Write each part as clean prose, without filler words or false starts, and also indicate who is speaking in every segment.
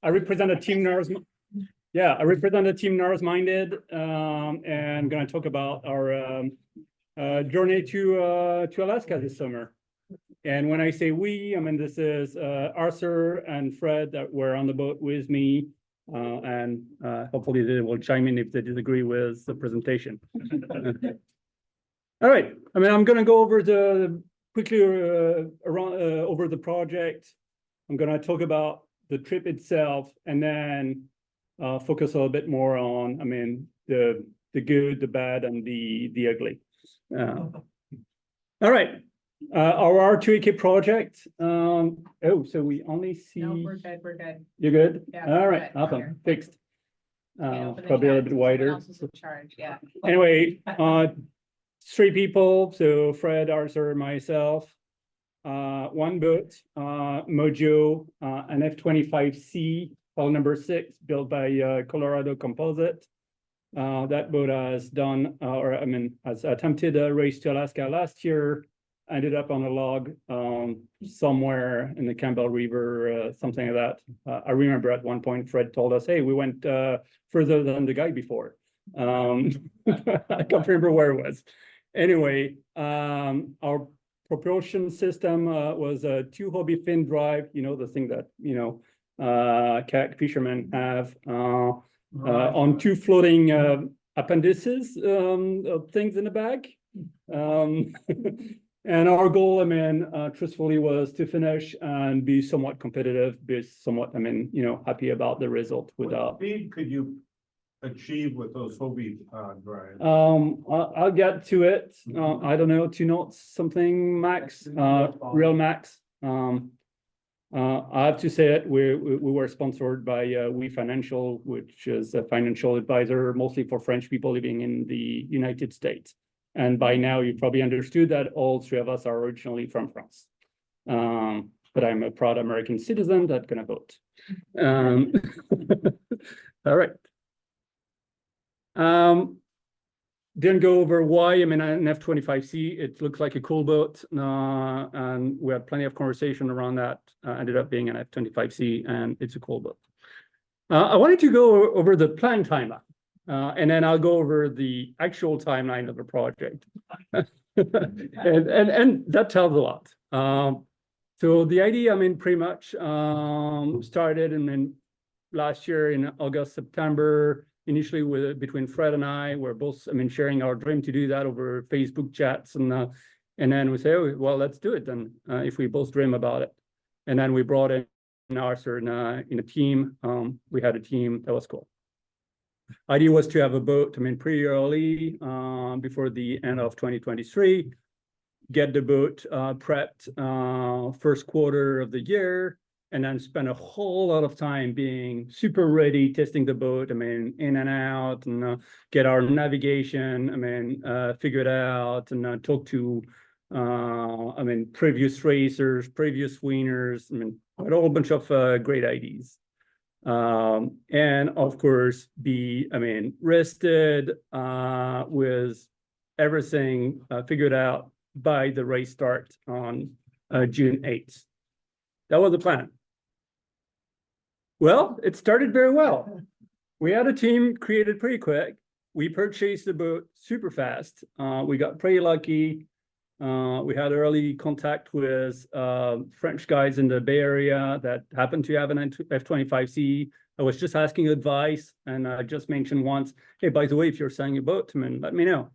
Speaker 1: I represent a team NARS. Yeah, I represent a team NARS Minded, and going to talk about our journey to Alaska this summer. And when I say we, I mean this is Arthur and Fred that were on the boat with me, and hopefully they will chime in if they disagree with the presentation. All right, I mean I'm going to go over quickly over the project. I'm going to talk about the trip itself, and then focus a little bit more on, I mean, the good, the bad, and the ugly. All right, our R2AK project. Oh, so we only see.
Speaker 2: No, we're good. We're good.
Speaker 1: You're good.
Speaker 2: Yeah,
Speaker 1: all right,
Speaker 2: good.
Speaker 1: awesome,
Speaker 2: Here.
Speaker 1: fixed.
Speaker 2: Probably
Speaker 1: Probably a little bit wider.
Speaker 2: Else is in charge. Yeah.
Speaker 1: Anyway, 3 people. So Fred, Arthur, myself. One boat, Mojo, an F-25C, hull number 6, built by Colorado Composite. That boat has done, has attempted a race to Alaska last year, ended up on a log somewhere in the Campbell River, something like that. I remember at one point Fred told us, hey, we went further than the guy before. I can't remember where it was. Anyway, our propulsion system was a 2 hobby fin drive, the thing that, kayak fishermen have on 2 floating appendices, things in the back. And our goal, truthfully, was to finish and be somewhat competitive, be somewhat, happy about the result without.
Speaker 3: What speed could you achieve with those Hobie drives?
Speaker 1: I'll get to it. I don't know, 2 knots, something max, real max. I have to say it, we were sponsored by We Financial, which is a financial advisor, mostly for French people living in the United States. And by now, you probably understood that all 3 of us are originally from France. But I'm a proud American citizen that's gonna vote. All right. Didn't go over why, an F-25C, it looks like a cool boat, and we had plenty of conversation around that. Ended up being an F-25C, and it's a cool boat. I wanted to go over the planned timeline, and then I'll go over the actual timeline of the project. and that tells a lot. So the idea, pretty much started last year in August, September. Initially, between Fred and I, we're both, sharing our dream to do that over Facebook chats, and then we say, oh, well, let's do it then, if we both dream about it. And then we brought in Arthur in a team. We had a team that was cool. Idea was to have a boat, pretty early, before the end of 2023, get the boat prepped first quarter of the year, and then spend a whole lot of time being super ready, testing the boat, in and out, and get our navigation, figured out, and talk to, previous racers, previous winners, a whole bunch of great ideas. And of course, be, rested with everything figured out by the race start on June 8th. That was the plan. Well, it started very well. We had a team created pretty quick. We purchased the boat super fast. We got pretty lucky. We had early contact with French guys in the Bay Area that happened to have an F-25C. I was just asking advice, and I just mentioned once, hey, by the way, if you're selling a boat, let me know.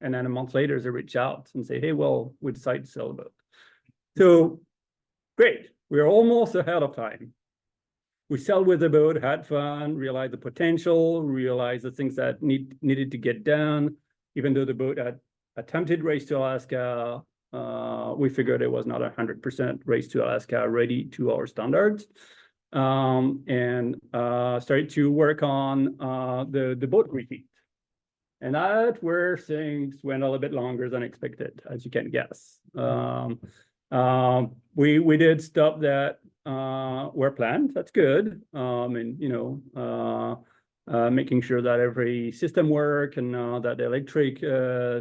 Speaker 1: And then a month later, they reach out and say, hey, well, we decided to sell a boat. So great, we're almost ahead of time. We sailed with the boat, had fun, realized the potential, realized the things that needed to get done. Even though the boat had attempted race to Alaska, we figured it was not 100% race to Alaska ready to our standards. And started to work on the boat refit. And that's where things went a little bit longer than expected, as you can guess. We did stuff that were planned. That's good. Making sure that every system work and that the electric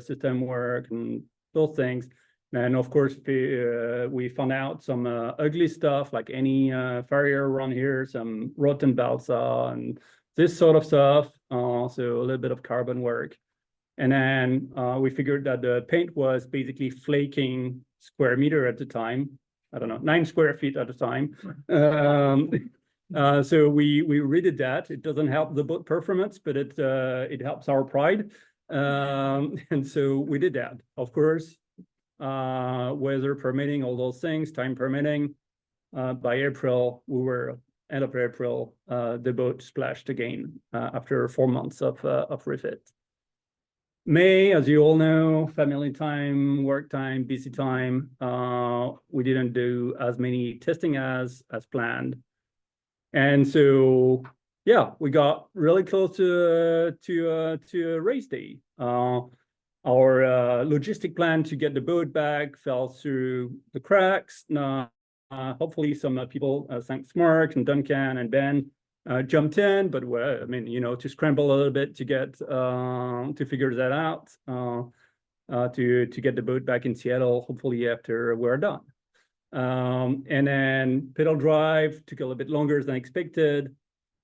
Speaker 1: system work and those things. And of course, we found out some ugly stuff like any farrier around here, some rotten balsa and this sort of stuff. So a little bit of carbon work. And then we figured that the paint was basically flaking square meter at the time. I don't know, 9 square feet at a time. So we redid that. It doesn't help the boat performance, but it helps our pride. And so we did that. Of course, weather permitting, all those things, time permitting. By April, end of April, the boat splashed again after 4 months of refit. May, as you all know, family time, work time, busy time. We didn't do as many testing as planned. And so, yeah, we got really close to a race day. Our logistic plan to get the boat back fell through the cracks. Hopefully some people, thanks Mark and Duncan and Ben, jumped in, but I mean, to scramble a little bit to get to figure that out, to get the boat back in Seattle, hopefully after we're done. And then pedal drive took a little bit longer than expected.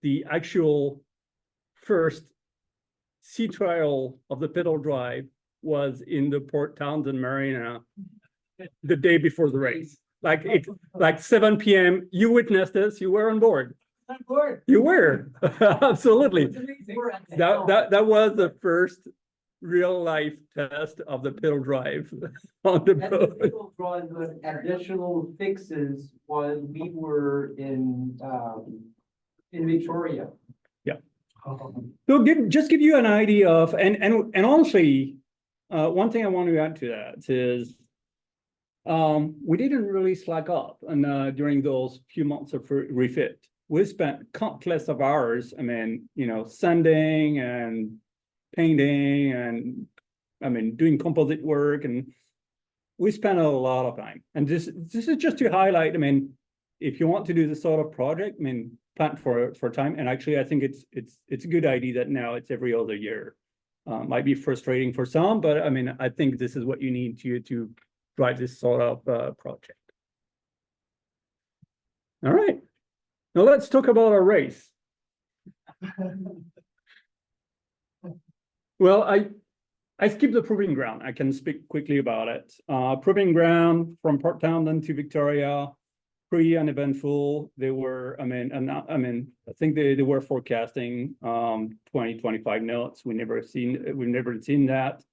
Speaker 1: The actual first sea trial of the pedal drive was in the Port Townsend Marina the day before the race. Like 7 p.m. You witnessed this. You were on board.
Speaker 4: On board.
Speaker 1: You were absolutely.
Speaker 4: Amazing.
Speaker 1: That was the first real life test of the pedal drive on the
Speaker 4: And the
Speaker 1: boat.
Speaker 4: people brought the additional fixes while we were in Victoria.
Speaker 1: Yeah. So just give you an idea of, and honestly, one thing I want to add to that is, we didn't really slack up and during those few months of refit. We spent countless of hours, I mean, sanding and painting and, I mean, doing composite work, and we spent a lot of time. And this is just to highlight, I mean, if you want to do this sort of project, I mean, plan for time. And actually, I think it's a good idea that now it's every other year. Might be frustrating for some, but I mean, I think this is what you need to drive this sort of project. All right. Now let's talk about our race. Well, I skipped the proving ground. I can speak quickly about it. Proving ground from Port Townsend to Victoria, pretty uneventful. They were, I think they were forecasting 20-25 knots. We've never seen that.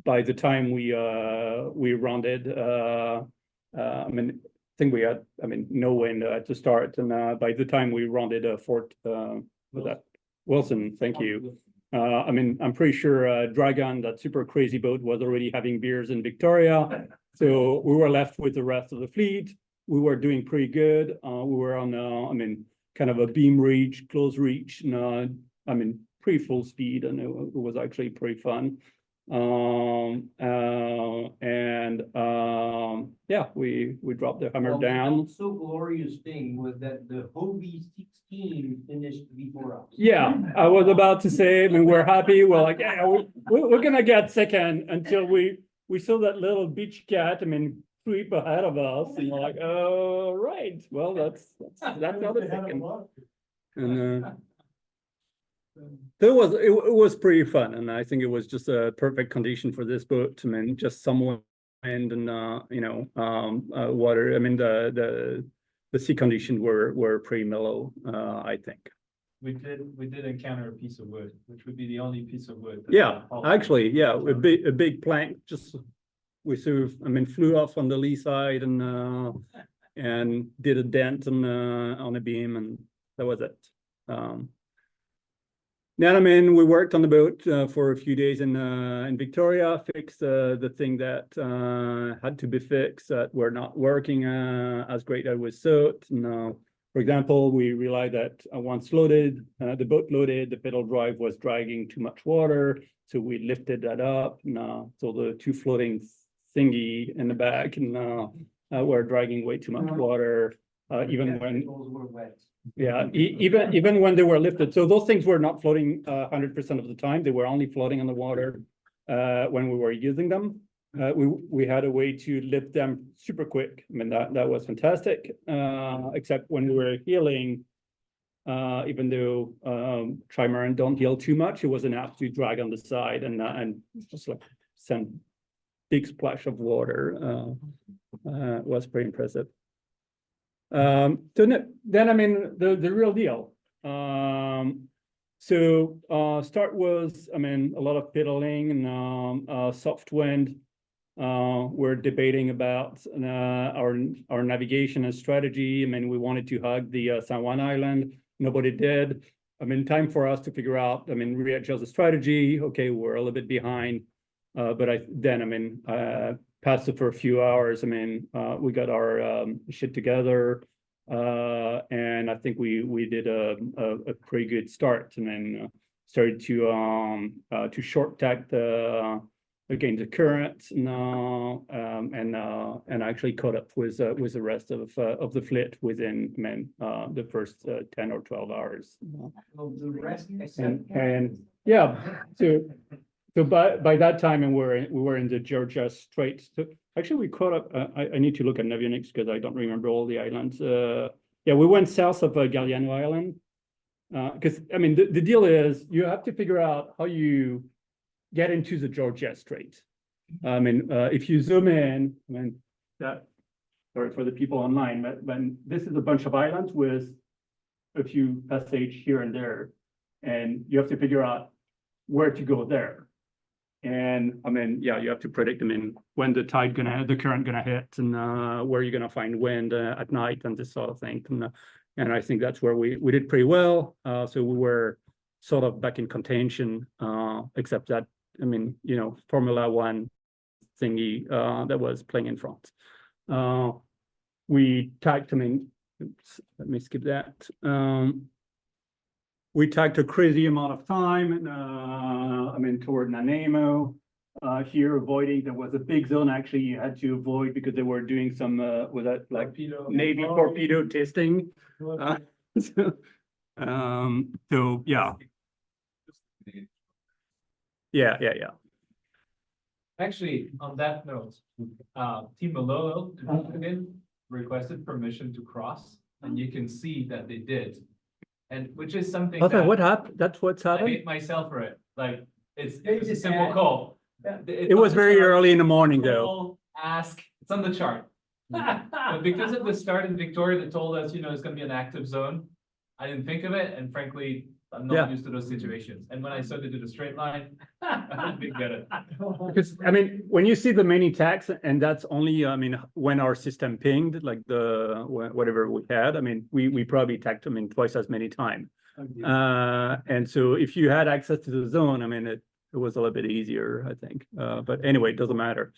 Speaker 1: By the time we rounded, I think we had, no wind at the start, and by the time we rounded Fort Wilson, thank you. I'm pretty sure Dragon, that super crazy boat, was already having beers in Victoria, so we were left with the rest of the fleet. We were doing pretty good. We were on, kind of a beam reach, close reach, and pretty full speed, and it was actually pretty fun. Yeah, we dropped the hammer down.
Speaker 4: The so glorious thing was that the Hobie 16 finished before us.
Speaker 1: Yeah, I was about to say, we're happy. We're like, yeah, we're gonna get second until we saw that little beach cat, sweep ahead of us, and we're like, oh, right. Well, that's not a second. And it was pretty fun, and I think it was just a perfect condition for this boat. Just some wind and water. The sea conditions were pretty mellow. I think
Speaker 5: we did encounter a piece of wood, which would be the only piece of wood.
Speaker 1: Yeah, actually, yeah, a big plank. Just we sort of flew off on the lee side and did a dent on a beam, and that was it. Then, we worked on the boat for a few days in Victoria, fixed the thing that had to be fixed that were not working as great as was thought. For example, we realized that once loaded, the boat loaded, the pedal drive was dragging too much water, so we lifted that up. So the two floating thingy in the back were dragging way too much water, even when
Speaker 4: those were wet.
Speaker 1: Yeah, even when they were lifted. So those things were not floating 100% of the time. They were only floating on the water when we were using them. We had a way to lift them super quick. I mean, that was fantastic, except when we were healing, even though trimaran don't heal too much, it was enough to drag on the side and just like send big splash of water. It was pretty impressive. So then, I mean, the real deal. Start was, I mean, a lot of fiddling and soft wind. We're debating about our navigation and strategy. I mean, we wanted to hug the San Juan Island. Nobody did. I mean, time for us to figure out, I mean, readjust the strategy. Okay, we're a little bit behind. But I mean, passed it for a few hours. I mean, we got our shit together. And I think we did a pretty good start. I mean, started to short tack against the current now, and actually caught up with the rest of the fleet within, I mean, the first 10 or 12 hours.
Speaker 4: Well, the rest.
Speaker 1: And yeah, so by that time, and we were in the Georgia Straits. So actually, we caught up. I need to look at Navionics because I don't remember all the islands. Yeah, we went south of Galliano Island. Because I mean, the deal is you have to figure out how you get into the Georgia Strait. I mean, if you zoom in, I mean, sorry for the people online, but when this is a bunch of islands with a few passage here and there, and you have to figure out where to go there. And I mean, yeah, you have to predict, I mean, when the current gonna hit, and where you're gonna find wind at night and this sort of thing. And I think that's where we did pretty well. So we were sort of back in contention, except that, I mean, you know, Formula One thingy that was playing in front. We tagged, I mean, oops, let me skip that. We tagged a crazy amount of time, and I mean, toward Nanaimo. Here, avoiding, there was a big zone actually you had to avoid because they were doing some, was that like Navy torpedo testing? So yeah. Yeah.
Speaker 5: Actually, on that note, Team Malolo requested permission to cross, and you can see that they did. And which is something
Speaker 1: Okay,
Speaker 5: that
Speaker 1: what happened? That's what's
Speaker 5: I
Speaker 1: happened?
Speaker 5: hate myself for it. Like, it's a simple call.
Speaker 1: It was very early in the morning though.
Speaker 5: Call, ask, it's on the chart. But because of the start in Victoria that told us, you know, it's gonna be an active zone, I didn't think of it, and frankly, I'm not used to those situations. And when I started to do the straight line, I didn't get it.
Speaker 1: Because I mean, when you see the many tags, and that's only, I mean, when our system pinged, like whatever we had, I mean, we probably tagged them in twice as many times. And so if you had access to the zone, I mean, it was a little bit easier, I think. But anyway, it doesn't matter.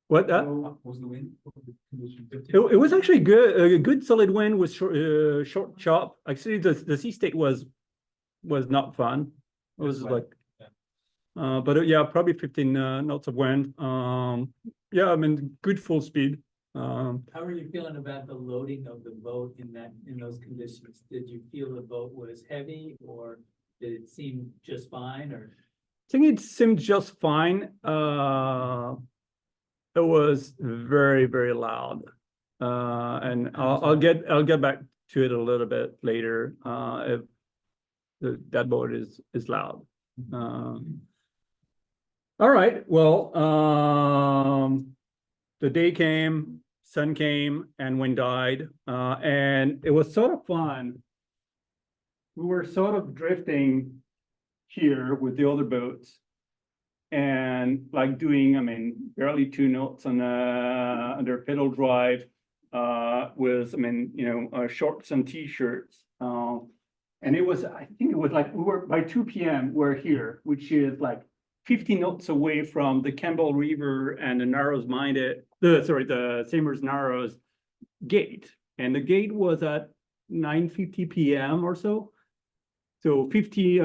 Speaker 1: What
Speaker 5: was the wind?
Speaker 1: it was actually good, a good solid wind with short chop. Actually, the sea state was not fun. It was like, but yeah, probably 15 knots of wind. Yeah, I mean, good full speed.
Speaker 6: How are you feeling about the loading of the boat in those conditions? Did you feel the boat was heavy, or did it seem just fine, or?
Speaker 1: I think it seemed just fine. It was very, very loud. And I'll get back to it a little bit later. If that boat is loud. All right, well, the day came, sun came, and wind died, and it was sort of fun. We were sort of drifting here with the other boats, and like doing, I mean, barely 2 knots on under pedal drive, with, I mean, you know, shorts and t-shirts. And it was, I think it was like, we were by 2 p.m. we're here, which is like 50 knots away from the Campbell River and the the Samers Narrows gate. And the gate was at 9:50 p.m. or so. So 50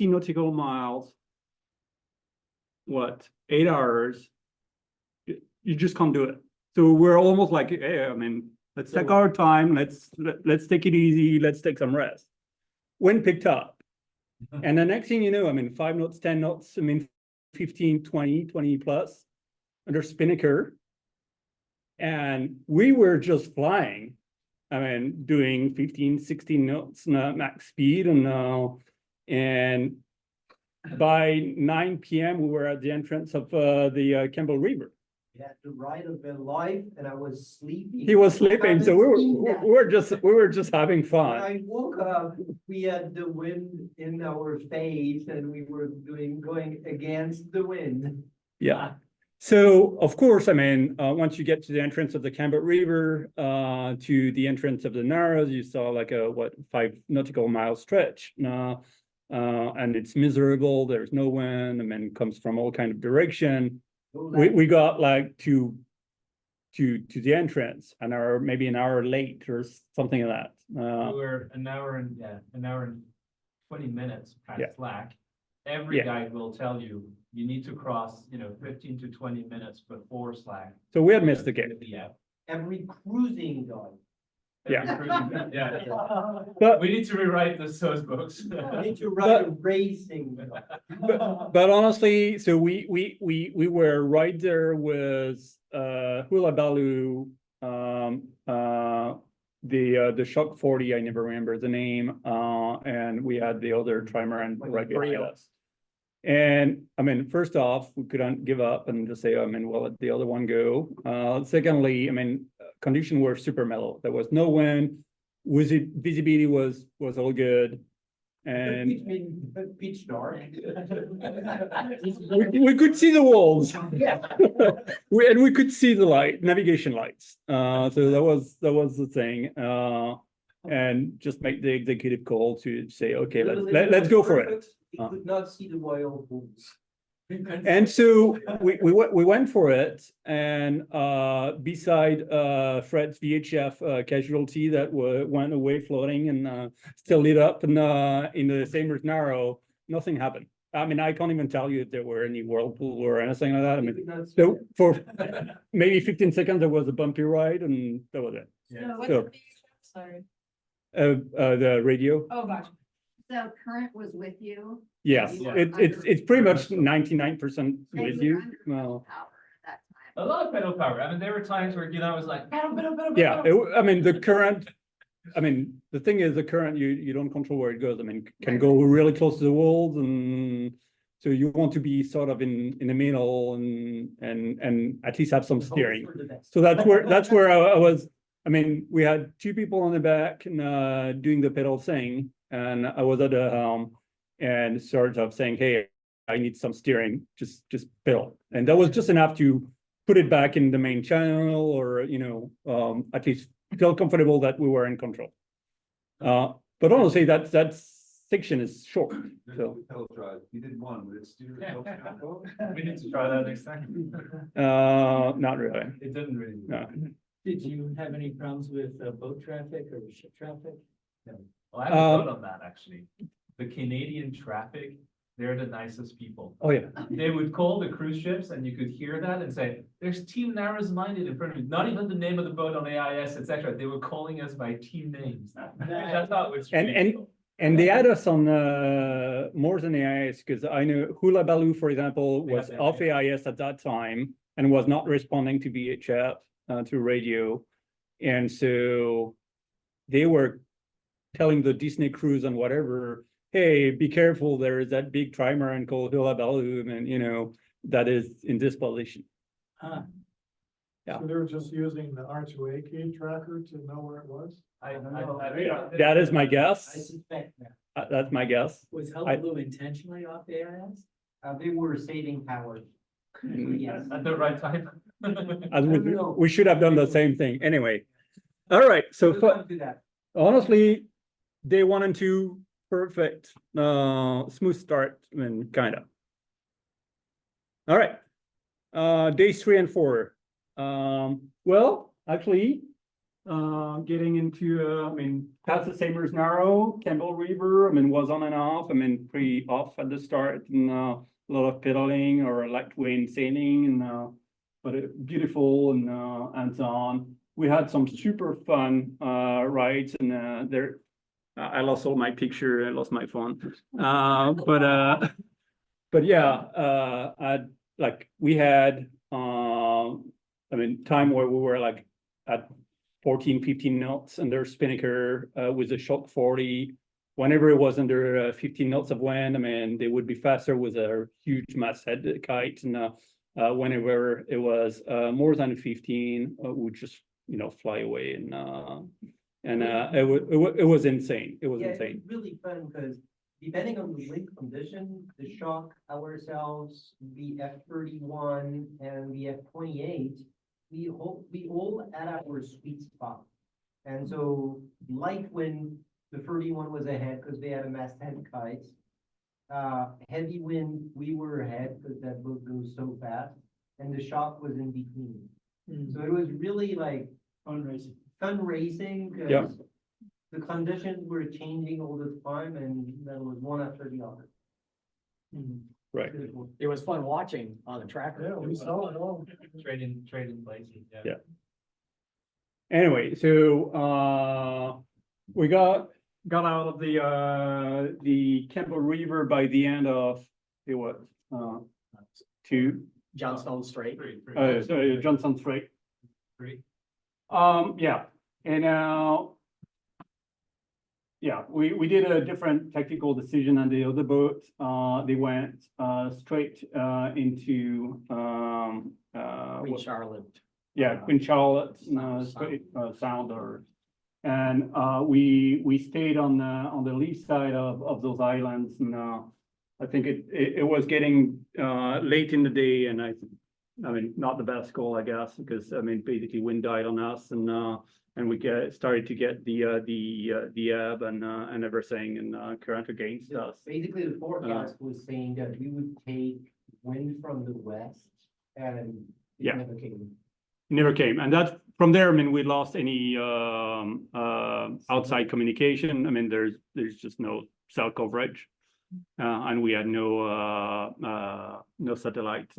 Speaker 1: nautical miles, what, 8 hours, you just can't do it. So we're almost like, hey, I mean, let's take our time, let's take it easy, let's take some rest. Wind picked up. And the next thing you know, I mean, 5 knots, 10 knots, I mean, 15, 20 plus under spinnaker. And we were just flying. I mean, doing 15, 16 knots max speed and by 9 p.m. we were at the entrance of the Campbell River.
Speaker 4: We had to ride a bit live and I was sleeping.
Speaker 1: He was sleeping, so
Speaker 4: Haven't seen that.
Speaker 1: we were just having
Speaker 4: When
Speaker 1: fun.
Speaker 4: I woke up, we had the wind in our face and we were going against the wind.
Speaker 1: Yeah. So of course, I mean, once you get to the entrance of the Campbell River, to the entrance of the Narrows, you saw like a 5 nautical mile stretch. And it's miserable. There's no wind. I mean, it comes from all kind of direction. We got like to the entrance maybe an hour late or something like that.
Speaker 5: We were an hour and 20 minutes past
Speaker 1: Yeah.
Speaker 5: slack. Every
Speaker 1: Yeah.
Speaker 5: guide will tell you, you need to cross, 15 to 20 minutes before slack.
Speaker 1: So we had missed the
Speaker 5: to
Speaker 1: gate.
Speaker 5: be out.
Speaker 4: Every cruising guide.
Speaker 1: Yeah.
Speaker 5: Yeah.
Speaker 1: But
Speaker 5: We need to rewrite those books.
Speaker 4: I need to ride a racing.
Speaker 1: but honestly, so we were right there with Hula Baloo, the Shock 40, I never remember the name, and we had the other trimaran right behind us. And I mean, first off, we couldn't give up and just say, I mean, we'll let the other one go. Secondly, I mean, conditions were super mellow. There was no wind. Visibility was all good. And
Speaker 4: Pitch dark.
Speaker 1: we could see the walls.
Speaker 4: Yeah.
Speaker 1: We could see the navigation lights. So that was the thing. And just make the executive call to say, okay, let's go for it.
Speaker 4: You could not see the wild bulls.
Speaker 1: And so we went for it, and beside Fred's VHF casualty that went away floating and still lit up and in the Samers Narrow, nothing happened. I mean, I can't even tell you if there were any whirlpool or anything like that. I mean, so for maybe 15 seconds there was a bumpy ride, and that was it.
Speaker 5: Yeah.
Speaker 2: What's
Speaker 1: So-
Speaker 2: the VHF? Sorry.
Speaker 1: The radio.
Speaker 2: Oh, gotcha.
Speaker 7: So current was with you?
Speaker 1: Yes,
Speaker 7: You were
Speaker 1: it's pretty much 99%
Speaker 7: and
Speaker 1: with
Speaker 7: you
Speaker 1: you.
Speaker 7: were under
Speaker 1: Well,
Speaker 7: power at that
Speaker 5: A
Speaker 7: time.
Speaker 5: lot of pedal power. I mean, there were times where, I was like, pedal, pedal, pedal,
Speaker 1: yeah,
Speaker 5: pedal.
Speaker 1: I mean, the current, I mean, the thing is the current, you don't control where it goes. I mean, can go really close to the walls, and so you want to be sort of in the middle and at least have some steering. So that's where I was. I mean, we had 2 people on the back and doing the pedal thing, and I was at the helm and sort of saying, hey, I need some steering, just pedal. And that was just enough to put it back in the main channel, or at least feel comfortable that we were in control. But honestly, that section is short. So
Speaker 3: Pedal drive. You did one, but it's still.
Speaker 5: We need to try that next time.
Speaker 1: not really.
Speaker 5: It didn't really.
Speaker 1: No.
Speaker 6: Did you have any problems with boat traffic or ship traffic?
Speaker 5: Well, I have a vote on that, actually. The Canadian traffic, they're the nicest people.
Speaker 1: Oh, yeah.
Speaker 5: They would call the cruise ships and you could hear that and say, there's Team Narrows Minded in front of you, not even the name of the boat on AIS, etc. They were calling us by team names. Which I thought was really cool.
Speaker 1: And they had us on more than AIS, because I know Hula Baloo, for example, was
Speaker 5: Yeah.
Speaker 1: off AIS at that time and was not responding to VHF, to radio. And so they were telling the Disney cruise and whatever, hey, be careful, there is that big trimaran called Hula Baloo, and that is in this position.
Speaker 6: Huh.
Speaker 1: Yeah.
Speaker 8: So they were just using the R2AK tracker to know where it was?
Speaker 1: That is my
Speaker 4: I
Speaker 1: guess.
Speaker 4: suspect that.
Speaker 1: That's my guess.
Speaker 6: Was
Speaker 1: I-
Speaker 6: Hullabaloo intentionally off the AIS?
Speaker 4: They were saving power. Yes.
Speaker 5: At the right time.
Speaker 1: As we should have done the same thing. Anyway. All right, so
Speaker 4: We'll come to that.
Speaker 1: honestly, day 1 and 2, perfect, smooth start, I mean, kind of. All right, days 3 and 4. Well, actually, getting into, I mean, past the Samers Narrow, Campbell River, I mean, was on and off, I mean, pretty off at the start, and a lot of pedaling or light wind sailing, and but beautiful and so on. We had some super fun rides, and I lost all my picture, I lost my phone. But but yeah, we had, time where we were like at 14, 15 knots under spinnaker, with a shock 40. Whenever it was under 15 knots of wind, they would be faster with a huge masthead kite. And whenever it was more than 15, would just, fly away. And it was insane. It was
Speaker 4: Yeah,
Speaker 1: insane.
Speaker 4: it's really fun because depending on the wind condition, the shock ourselves, the F-31 and the F-28, we all at our sweet spot. And so light wind, the 31 was ahead because they had a masthead kite. Heavy wind, we were ahead because that boat goes so fast, and the shock was in between. So it was really like fun racing
Speaker 1: Yeah.
Speaker 4: because the conditions were changing all the time, and that was one after the other.
Speaker 1: Right.
Speaker 9: It was fun watching on the tracker.
Speaker 8: Yeah, we saw it all.
Speaker 5: Trading places, yeah.
Speaker 1: Yeah. Anyway, so we got out of the Campbell River by the end of two
Speaker 9: Johnstone Strait.
Speaker 1: sorry, Johnson Strait.
Speaker 5: Three.
Speaker 1: Yeah, and we did a different tactical decision on the other boat. They went straight into
Speaker 9: Queen Charlotte.
Speaker 1: Queen Charlotte
Speaker 9: Sound.
Speaker 1: Sound, and we stayed on the lee side of those islands, and I think it was getting late in the day, and not the best call, I guess, because basically wind died on us, and we started to get the ebb and everything, and current against us.
Speaker 4: Basically, the forecast was saying that we would take wind from the west, and it
Speaker 1: Yeah.
Speaker 4: never came.
Speaker 1: Never came, and that's from there. We lost any outside communication. There's just no cell coverage, and we had no satellite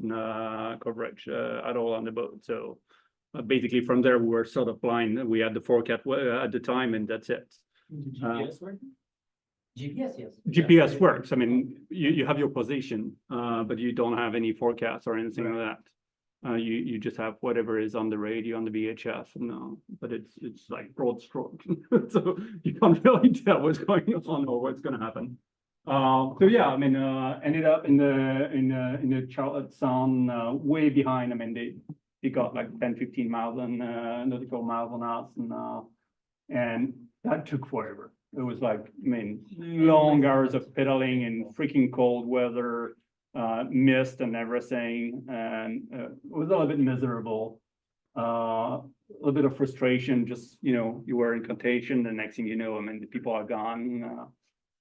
Speaker 1: coverage at all on the boat. So basically, from there we were sort of blind. We had the forecast at the time, and that's it.
Speaker 9: GPS work?
Speaker 4: GPS, yes.
Speaker 1: GPS works. You have your position, but you don't have any forecast or anything like that. You just have whatever is on the radio on the VHF, but it's like broad stroke, so you can't really tell what's going on or what's going to happen. Ended up in the Charlotte Sound, way behind. They got like 10-15 miles on nautical miles on us, and that took forever. It was like long hours of pedaling in freaking cold weather. Mist and everything, and it was a little bit miserable. A little bit of frustration, just you were in contagion, the next thing you know, the people are gone,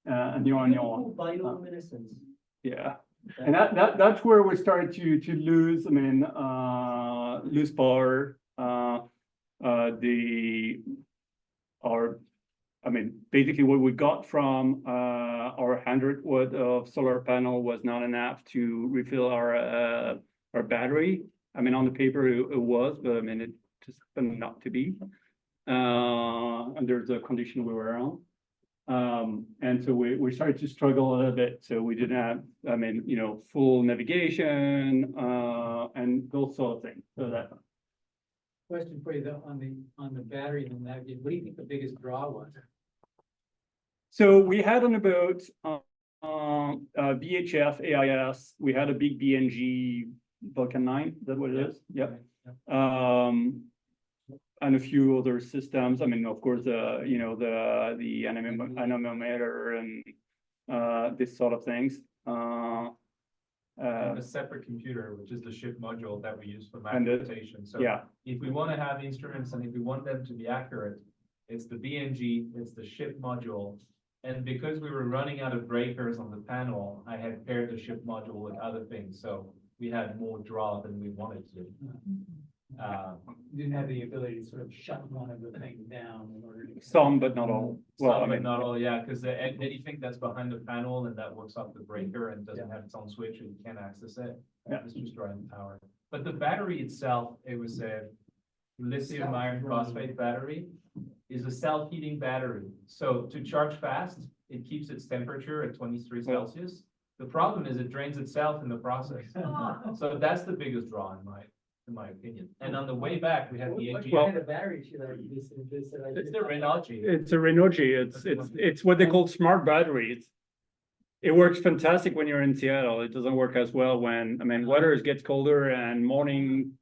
Speaker 1: and you're on your own.
Speaker 4: Bioluminescence.
Speaker 1: Yeah, and that's where we started to lose. Lose power. Basically what we got from our 100 watt of solar panel was not enough to refill our battery. On the paper it was, but it just turned not to be under the condition we were on. And so we started to struggle a little bit. So we didn't have, full navigation and those sort of things. So that.
Speaker 6: Question for you though, on the battery and that, what do you think the biggest draw was?
Speaker 1: So we had on the boat VHF, AIS. We had a big BNG Vulcan 9. Is that what it is? Yep. And a few other systems. Of course, the anemometer and this sort of things.
Speaker 5: A separate computer, which is the ship module that we use for map
Speaker 1: And
Speaker 5: rotation. So if we want to have instruments and if we want them to be accurate, it's the BNG, it's the ship module. And because we were running out of breakers on the panel, I had paired the ship module with other things. So we had more draw than we wanted to.
Speaker 6: You didn't have the ability to sort of shut one of the things down in order to.
Speaker 1: Some, but not all.
Speaker 5: Some, but not all, yeah, because anything that's behind the panel and that works off the breaker and doesn't have its own switch and you can't access it, it's just drawing power. But the battery itself, it was a lithium iron phosphate battery, is a self-heating battery. So to charge fast, it keeps its temperature at 23 Celsius. The problem is it drains itself in the process. So that's the biggest draw in my opinion. And on the way back, we had the
Speaker 6: What
Speaker 5: AGM.
Speaker 6: kind of battery should I use in this?
Speaker 5: It's the Renogy.
Speaker 1: It's a Renogy. It's what they call smart batteries. It works fantastic when you're in Seattle. It doesn't work as well when, I mean, weather gets colder and morning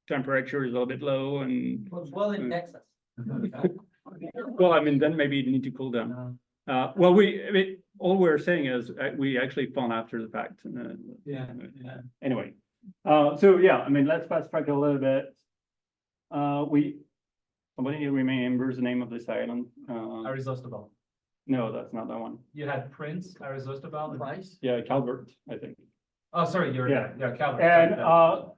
Speaker 1: temperature is a little bit low and,
Speaker 4: Well, in Texas.
Speaker 1: well, I mean, then maybe you need to cool down. Well, I mean, all we're saying is we actually found after the fact.
Speaker 6: Yeah.
Speaker 1: Anyway, so yeah, I mean, let's fast track a little bit. Somebody remembers the name of this island?
Speaker 5: Arizostobal.
Speaker 1: No, that's not that one.
Speaker 5: You had Prince, Arizostobal.
Speaker 9: Price?
Speaker 1: Yeah, Calvert, I think.
Speaker 5: Oh, sorry, you're,
Speaker 1: Yeah.
Speaker 5: yeah, Calvert.
Speaker 1: And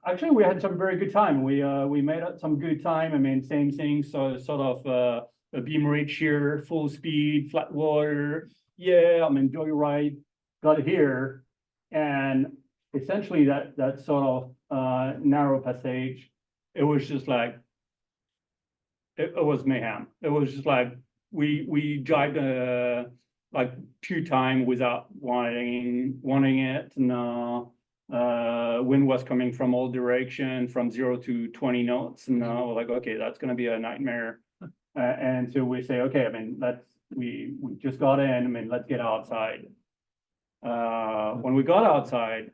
Speaker 1: actually, we had some very good time. We made up some good time. I mean, same thing. So sort of a beam rate here, full speed, flat water. Yeah, I mean, joyride. Got here, and essentially that sort of narrow passage. It was just like it was mayhem. It was just like we jived like 2 times without wanting it. No, wind was coming from all direction, from 0 to 20 knots. And we're like, okay, that's gonna be a nightmare. And so we say, okay, I mean, we just got in. I mean, let's get outside. When we got outside,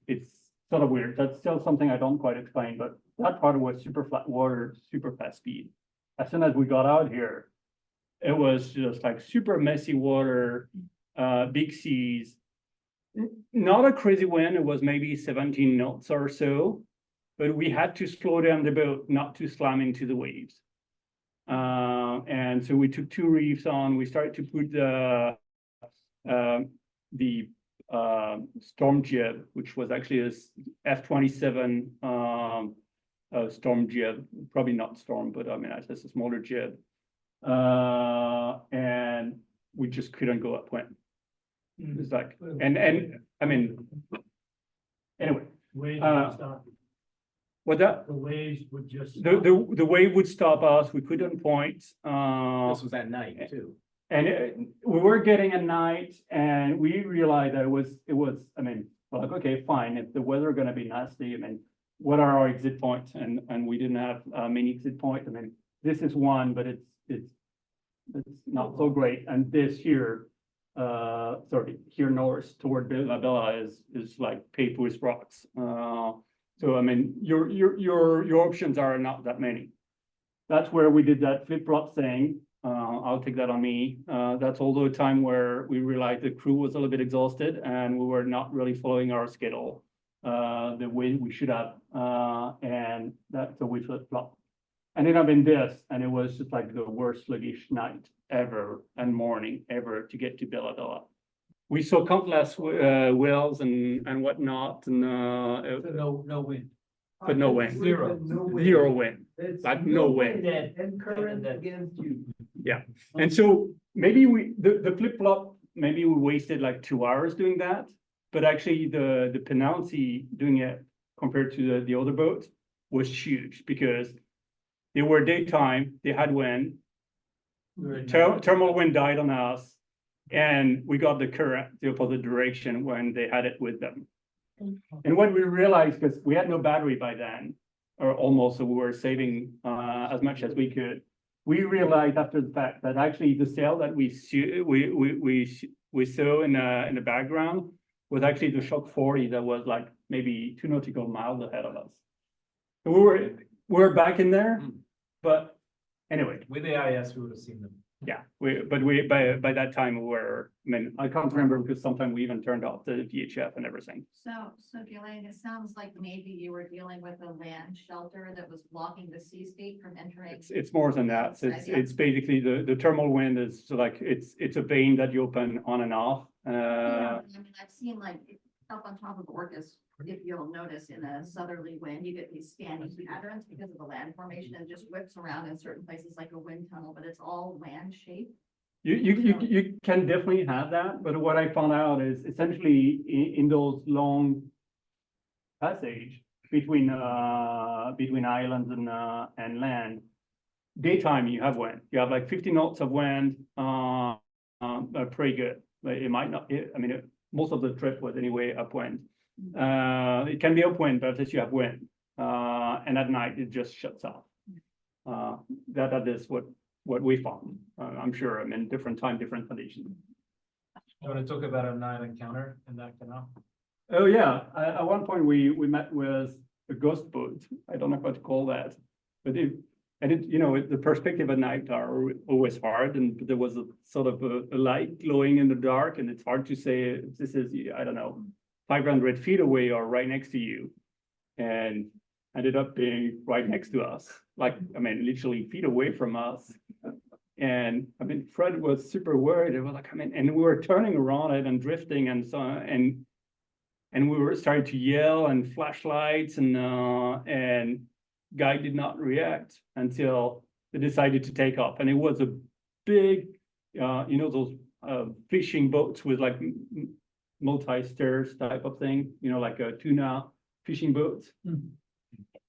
Speaker 1: it's sort of weird. That's still something I don't quite explain, but that part was super flat water, super fast speed. As soon as we got out here, it was just like super messy water, big seas, not a crazy wind. It was maybe 17 knots or so, but we had to slow down the boat not to slam into the waves. And so we took 2 reefs on. We started to put the storm jib, which was actually a F-27 storm jib, probably not storm, but I mean, it's a smaller jib. And we just couldn't go upwind. It's like, and I mean, anyway,
Speaker 8: Waves
Speaker 1: Uh,
Speaker 8: would stop you.
Speaker 1: what that,
Speaker 8: The waves would just.
Speaker 1: the wave would stop us. We couldn't point.
Speaker 9: This was at night too.
Speaker 1: And we were getting a night, and we realized that it was, I mean, like, okay, fine, if the weather gonna be nasty, I mean, what are our exit points? And we didn't have many exit points. I mean, this is one, but it's not so great. And this here, sorry, here north toward Bella Bella is like paved with rocks. So I mean, your options are not that many. That's where we did that flip-flop thing. I'll take that on me. That's also a time where we realized the crew was a little bit exhausted and we were not really following our schedule the way we should have. And so we flip-flop. Ended up in this, and it was just like the worst sluggish night ever and morning ever to get to Bella Bella. We saw countless whales and whatnot, and
Speaker 6: So no wind.
Speaker 1: but no wind.
Speaker 5: Zero.
Speaker 1: Zero wind.
Speaker 4: It's
Speaker 1: Like no wind.
Speaker 6: Dead.
Speaker 4: And current against you.
Speaker 1: And so maybe the flip-flop, maybe we wasted like 2 hours doing that, but actually the penalty doing it compared to the other boats was huge because they were daytime, they had wind, thermal wind died on us, and we got the current, the opposite direction when they had it with them. And when we realized, because we had no battery by then, or almost, so we were saving as much as we could, we realized after the fact that actually the sail that we saw in the background was actually the Shock 40 that was like maybe 2 nautical miles ahead of us. So we're back in there, but anyway.
Speaker 5: With AIS, we would have seen them.
Speaker 1: Yeah, by that time we were, I mean, I can't remember because sometimes we even turned off the VHF and everything.
Speaker 7: So Ghislaine, it sounds like maybe you were dealing with a land shelter that was blocking the sea state from entering.
Speaker 1: It's more than that. It's basically the thermal wind is so like, it's a vein that you open on and off.
Speaker 7: Yeah, I mean, I've seen like up on top of Orcas, if you'll notice in a southerly wind, you get these standing patterns because of the land formation and just whips around in certain places like a wind tunnel, but it's all land shaped.
Speaker 1: You can definitely have that, but what I found out is essentially in those long passage between islands and land, daytime you have wind. You have like 50 knots of wind, pretty good. But it might not. I mean, most of the trip was anyway upwind. It can be upwind, but at least you have wind. And at night it just shuts off. That is what we found. I'm sure, I mean, different time, different conditions.
Speaker 5: You want to talk about a night encounter in that canal?
Speaker 1: Oh, yeah, at one point we met with a ghost boat. I don't know what to call that. But the perspective at night are always hard, and there was a sort of a light glowing in the dark, and it's hard to say if this is, I don't know, 500 feet away or right next to you. And ended up being right next to us, like, I mean, literally feet away from us. And I mean, Fred was super worried. It was like, I mean, and we were turning around it and drifting and so on, and we were starting to yell and flashlights, and guy did not react until they decided to take off. And it was a big, those fishing boats with like multi-stairs type of thing, like a tuna fishing boats.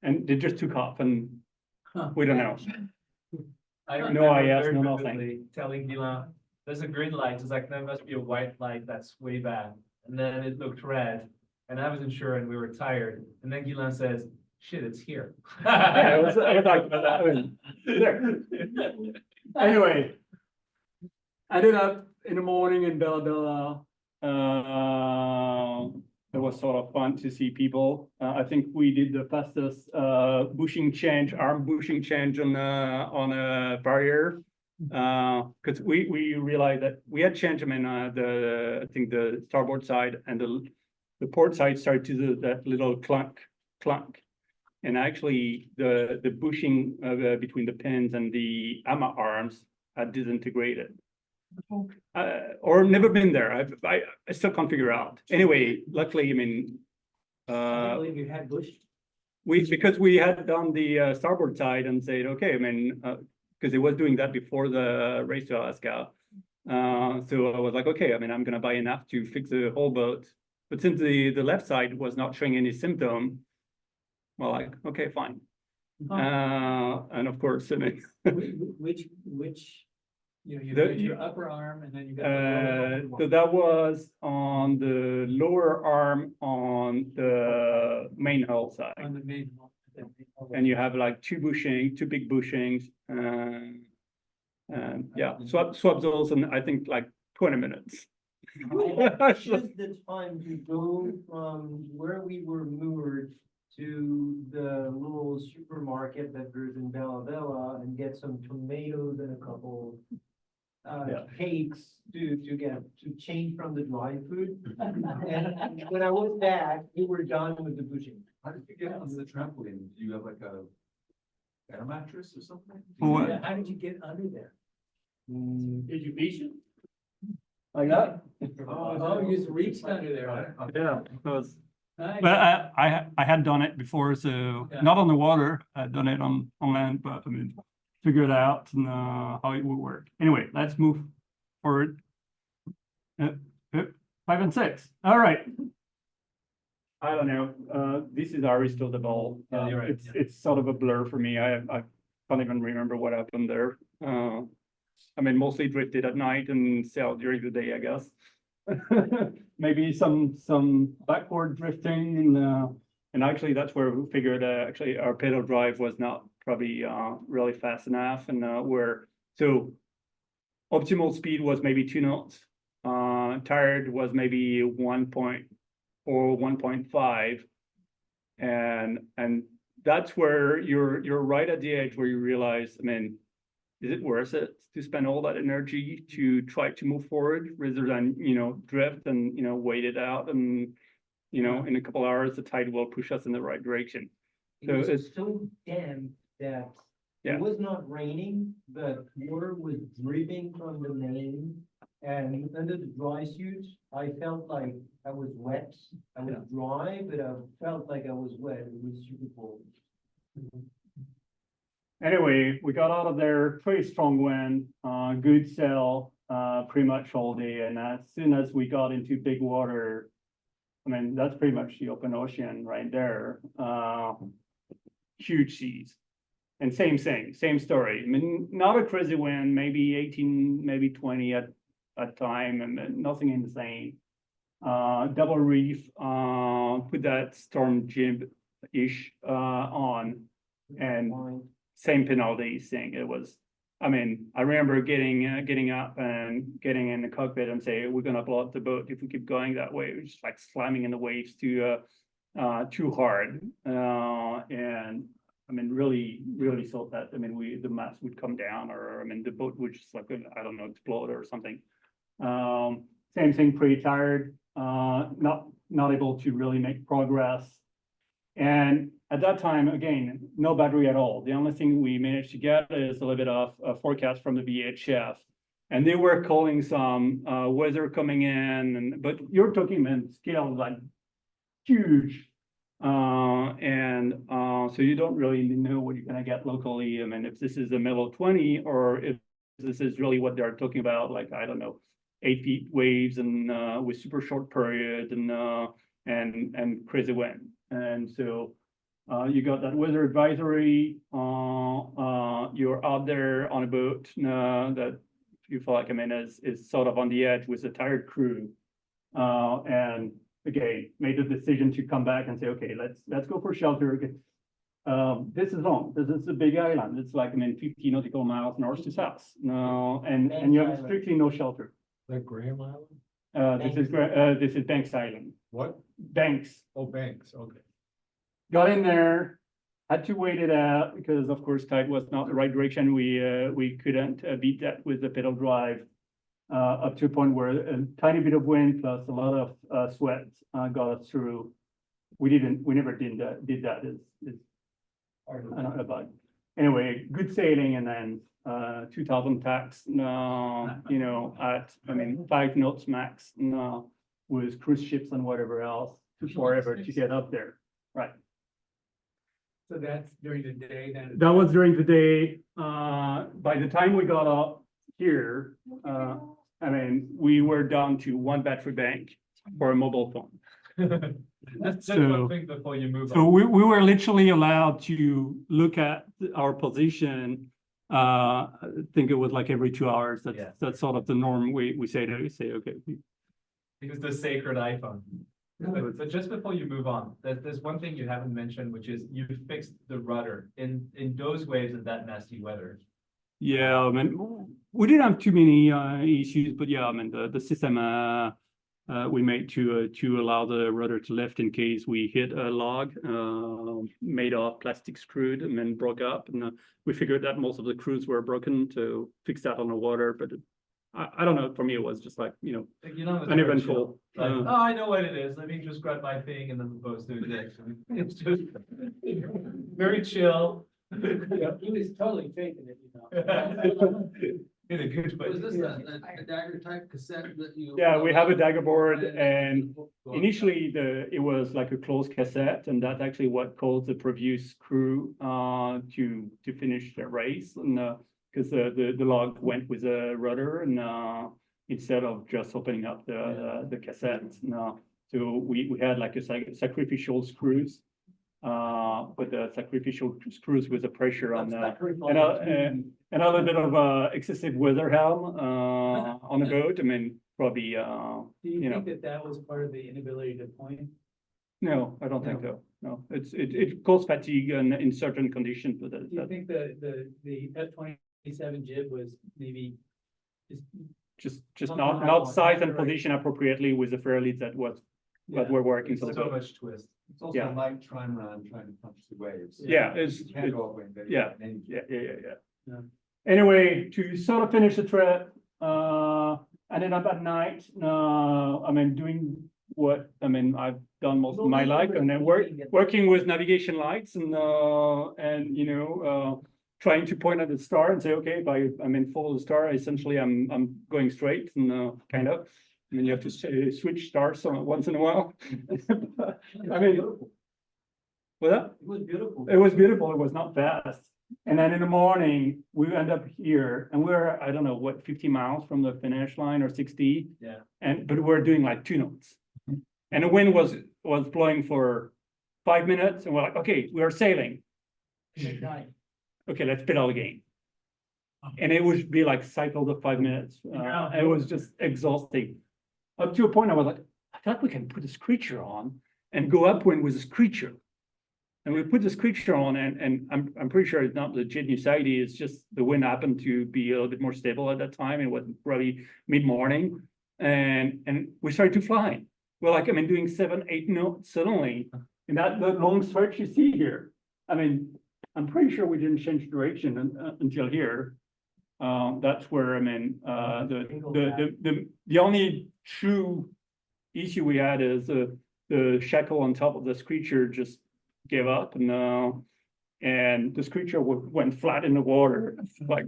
Speaker 1: And they just took off, and we don't know.
Speaker 5: I
Speaker 1: No
Speaker 5: remember
Speaker 1: IS,
Speaker 5: very
Speaker 1: no nothing.
Speaker 5: vividly telling Guylain, there's a green light, it's like, there must be a white light, that's way bad. And then it looked red, and I wasn't sure, and we were tired. And then Guylain says, shit, it's here.
Speaker 1: Yeah, it was like, I mean, there. Anyway, I ended up in the morning in Bella Bella. It was sort of fun to see people. I think we did the fastest arm bushing change on a barrier. Because we realized that we had changed them in I think the starboard side and the port side started to do that little clunk. And actually the bushing between the pins and the AMA arms had disintegrated. Or never been there. I still can't figure out. Anyway, luckily, I mean,
Speaker 6: I can't believe you had bush.
Speaker 1: because we had done the starboard side and said, okay, I mean, because it was doing that before the race to Alaska. So I was like, okay, I mean, I'm gonna buy enough to fix the whole boat. But since the left side was not showing any symptom, well, like, okay, fine. And of course, I mean,
Speaker 6: Which, you
Speaker 1: The-
Speaker 6: got your upper arm and then you got.
Speaker 1: so that was on the lower arm on the main hull side.
Speaker 6: On the main.
Speaker 1: And you have like two big bushings, yeah, swap those in, I think, like 20 minutes.
Speaker 4: Just the time to go from where we were moored to the little supermarket that there's in Bella Bella and get some tomatoes and a couple
Speaker 1: Yeah.
Speaker 4: cakes to change from the dry food. And when I was back, we were done with the bushing.
Speaker 10: How did you get on the trampoline? Do you have like a air mattress or something?
Speaker 1: What?
Speaker 6: Yeah, how did you get under there?
Speaker 1: Did you beach it? Like that?
Speaker 6: Oh, you just reached under there.
Speaker 1: Yeah, because,
Speaker 6: Nice.
Speaker 1: but I had done it before, so
Speaker 6: Yeah.
Speaker 1: not on the water. I'd done it on land, but I mean, figure it out and how it would work. Anyway, let's move forward. 5 and 6. All right. I don't know. This is Aristotle.
Speaker 5: Yeah, you're right,
Speaker 1: It's sort of a blur for me. I can't even remember what happened there. I mean, mostly drifted at night and sailed during the day, I guess. Maybe some backward drifting and actually that's where we figured actually our pedal drive was not probably really fast enough, and so optimal speed was maybe 2 knots. Tired was maybe 1.4, 1.5, and that's where you're right at the edge where you realize, I mean, is it worth it to spend all that energy to try to move forward rather than, drift and, wait it out and, in a couple hours, the tide will push us in the right direction. So
Speaker 4: It
Speaker 1: it's,
Speaker 4: was so damp that
Speaker 1: Yeah.
Speaker 4: it was not raining, but water was dripping from the main. And under the dry suit, I felt like I was wet. I was dry, but I felt like I was wet. It was super cold.
Speaker 1: anyway, we got out of there, pretty strong wind, good sail, pretty much all day. And as soon as we got into big water, I mean, that's pretty much the open ocean right there. Huge seas. And same thing, same story. I mean, not a crazy wind, maybe 18, maybe 20 at time, and nothing insane. double reef, put that storm jib-ish, on, and same penalty thing. It was, I mean, I remember getting up and getting in the cockpit and say, we're gonna blow up the boat if we keep going that way. It was just like slamming in the waves too hard. And I mean, really thought that, I mean, the mast would come down, or I mean, the boat would just like, I don't know, explode or something. Same thing, pretty tired, not able to really make progress. And at that time, again, no battery at all. The only thing we managed to get is a little bit of a forecast from the VHF. And they were calling some weather coming in, but you're talking, man, scale like huge. So you don't really know what you're gonna get locally. I mean, if this is a middle 20, or if this is really what they're talking about, like, I don't know, 8 feet waves and with super short period and crazy wind. And so you got that weather advisory, you're out there on a boat that you feel like, I mean, is sort of on the edge with a tired crew. And again, made the decision to come back and say, okay, let's go for shelter. This is long. This is a big island. It's like, I mean, 50 nautical miles north to south. And you have strictly no shelter.
Speaker 8: Like Graham Island?
Speaker 1: This is Banks Island.
Speaker 8: What?
Speaker 1: Banks.
Speaker 8: Oh, Banks, okay.
Speaker 1: Got in there, had to wait it out because, of course, tide was not the right direction. We couldn't beat that with the pedal drive up to a point where a tiny bit of wind plus a lot of sweat got us through. We never did that. It's I don't know about. Anyway, good sailing, and then 2,000 tacks, you know, at, I mean, 5 knots max, with cruise ships and whatever else, took forever to get up there, right?
Speaker 6: So that's during the day then?
Speaker 1: That was during the day. By the time we got up here, I mean, we were down to 1 battery bank for a mobile phone.
Speaker 5: That's
Speaker 1: So-
Speaker 5: one thing before you move
Speaker 1: So
Speaker 5: on.
Speaker 1: we were literally allowed to look at our position. I think it was like every 2 hours.
Speaker 5: Yeah.
Speaker 1: That's sort of the norm. We say, okay.
Speaker 5: Because the sacred iPhone. But just before you move on, there's one thing you haven't mentioned, which is you fixed the rudder in those waves of that nasty weather.
Speaker 1: Yeah, I mean, we didn't have too many issues, but yeah, I mean, the system we made to allow the rudder to lift in case we hit a log made of plastic screwed and then broke up. And we figured that most of the screws were broken to fix that on the water, but I don't know. For me, it was just like, you know,
Speaker 5: Like, you know, it's
Speaker 1: an
Speaker 5: very
Speaker 1: eventful.
Speaker 5: chill. Like, oh, I know what it is. Let me just grab my thing and then the post do this. It's just very chill.
Speaker 6: Yeah, he was totally faking it, you know.
Speaker 5: In a good way.
Speaker 9: Was this a dagger type cassette that you?
Speaker 1: Yeah, we have a dagger board, and initially it was like a closed cassette, and that's actually what caused the previous crew to finish the race, and because the log went with a rudder, and instead of just opening up the cassette. So we had like a sacrificial screws, with the sacrificial screws with the pressure on and a little bit of excessive weather helm on the boat. I mean, probably
Speaker 6: Do you
Speaker 1: you know.
Speaker 6: think that was part of the inability to point?
Speaker 1: No, I don't think so. No, it causes fatigue in certain conditions, but
Speaker 6: Do you think the F-27 jib was maybe
Speaker 1: just
Speaker 6: Something
Speaker 1: not
Speaker 6: like
Speaker 1: size and
Speaker 6: that, right?
Speaker 1: position appropriately with the fairleads that we're working for the
Speaker 5: So
Speaker 1: boat.
Speaker 5: much twist.
Speaker 10: It's also
Speaker 1: Yeah.
Speaker 10: light trimaran trying to punch the waves.
Speaker 1: Yeah, it's
Speaker 10: You can't go upwind.
Speaker 1: yeah.
Speaker 10: Yeah.
Speaker 1: Yeah. Anyway, to sort of finish the trip, ended up at night. I mean, doing what I've done most of my life, and then working with navigation lights and you know, trying to point at the star and say, okay, if I'm in follow the star, essentially I'm going straight, and kind of. I mean, you have to switch stars once in a while. I mean, well,
Speaker 4: It was beautiful.
Speaker 1: it was beautiful. It was not fast. And then in the morning, we end up here, and we're, I don't know, what, 50 miles from the finish line, or 60.
Speaker 5: Yeah.
Speaker 1: But we're doing like 2 knots. And the wind was blowing for 5 minutes, and we're like, okay, we are sailing. Okay, let's pedal again. And it would be like cycles of 5 minutes. It was just exhausting. Up to a point, I was like, I thought we can put a screecher on and go upwind with a screecher. And we put the screecher on and I'm pretty sure it's not the genius idea, it's just the wind happened to be a little bit more stable at that time. It was probably mid-morning and we started to fly. We're like, doing 7-8 knots suddenly. And that long stretch you see here. I'm pretty sure we didn't change direction until here. That's where, the only true issue we had is the shackle on top of the screecher just gave up and the screecher went flat in the water. Like,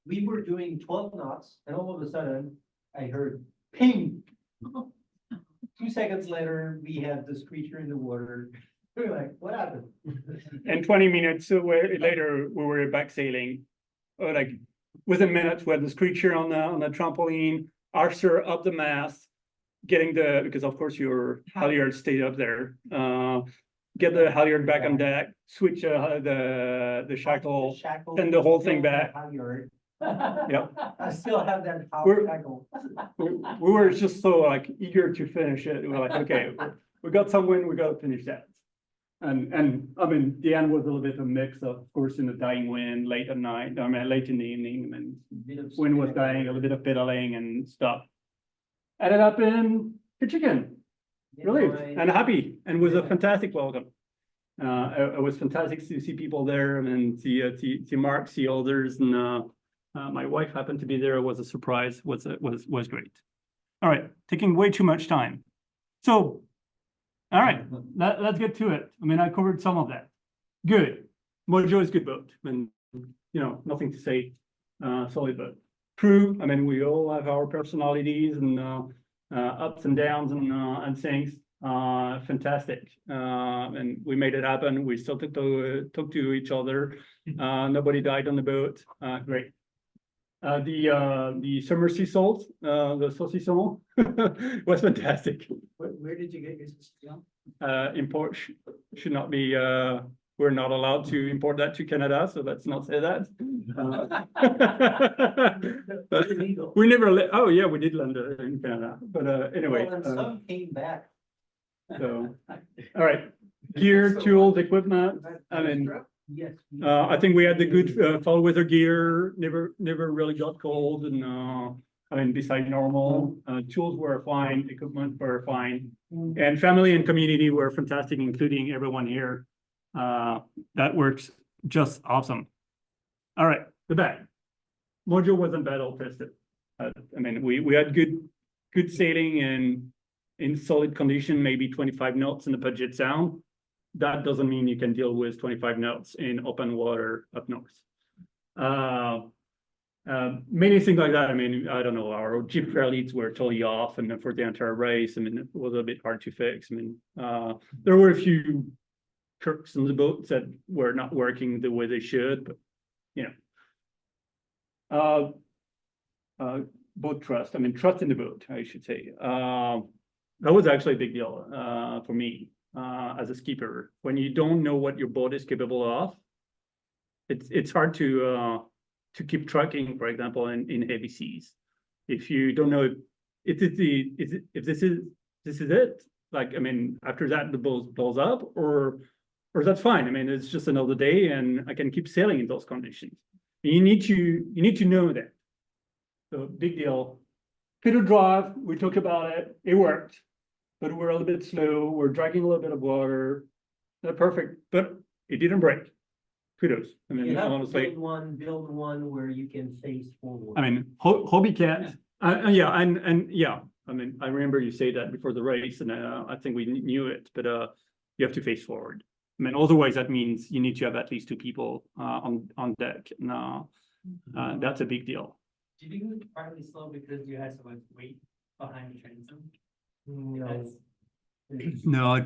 Speaker 4: We were doing 12 knots and all of a sudden I heard ping. 2 seconds later, we had the screecher in the water. We were like, what happened?
Speaker 1: and 20 minutes later, we were back sailing. Like within minutes, we had the screecher on the trampoline, Arthur up the mast, getting because of course your halyard stayed up there. Get the halyard back on deck, switch the shackle, send the whole thing back. Yep.
Speaker 4: I still have that shackle.
Speaker 1: We were just so like eager to finish it. We were like, okay, we got some wind, we got to finish that. And the end was a little bit of a mix of course, in the dying wind, late at night, late in the evening, and wind was dying, a little bit of pedaling and stuff. Ended up in Michigan, relieved and happy, and was a fantastic welcome. It was fantastic to see people there and see Mark, see others, and my wife happened to be there. It was a surprise. Was great. All right, taking way too much time. So, all right, let's get to it. I covered some of that. Good. Mojo is good boat. Nothing to say. Solid boat. Crew. We all have our personalities and ups and downs and things. Fantastic. And we made it happen. We still talk to each other. Nobody died on the boat. Great. The summer sea salt, the saucisson was fantastic.
Speaker 6: Where did you get your saucisson?
Speaker 1: Import should not be, we're not allowed to import that to Canada, so let's not say that. We never, oh yeah, we did land it in Canada, but anyway.
Speaker 4: Well, and some came back.
Speaker 1: So, all right, gear, tools, equipment,
Speaker 4: Yes.
Speaker 1: I think we had the good fall weather gear, never really got cold and beside normal, tools were fine, equipment were fine. And family and community were fantastic, including everyone here. That works just awesome. All right, the bag. Mojo wasn't bad all tested. We had good sailing and in solid condition, maybe 25 knots in the Puget Sound. That doesn't mean you can deal with 25 knots in open water up north. Many things like that. I don't know, our jib fairleads were totally off and for the entire race, it was a bit hard to fix. There were a few tricks in the boat that were not working the way they should, but boat trust, trust in the boat, I should say. That was actually a big deal for me. As a skipper, when you don't know what your boat is capable of, it's hard to keep tracking, for example, in heavy seas. If you don't know if this is it, like after that the boat blows up, or that's fine. It's just another day, and I can keep sailing in those conditions. And you need to know that. So big deal. Pedal drive, we talked about it. It worked. But we're a little bit slow. We're dragging a little bit of water. Not perfect, but it didn't break. Kudos.
Speaker 4: You have to
Speaker 1: Honestly,
Speaker 4: build one where you can face forward.
Speaker 1: Hobie cat. Yeah, and yeah. I remember you say that before the race, and I think we knew it. But you have to face forward. Otherwise that means you need to have at least 2 people on deck. No, that's a big deal.
Speaker 6: Did you do partly slow because you had so much weight behind the transom?
Speaker 4: No.
Speaker 1: No,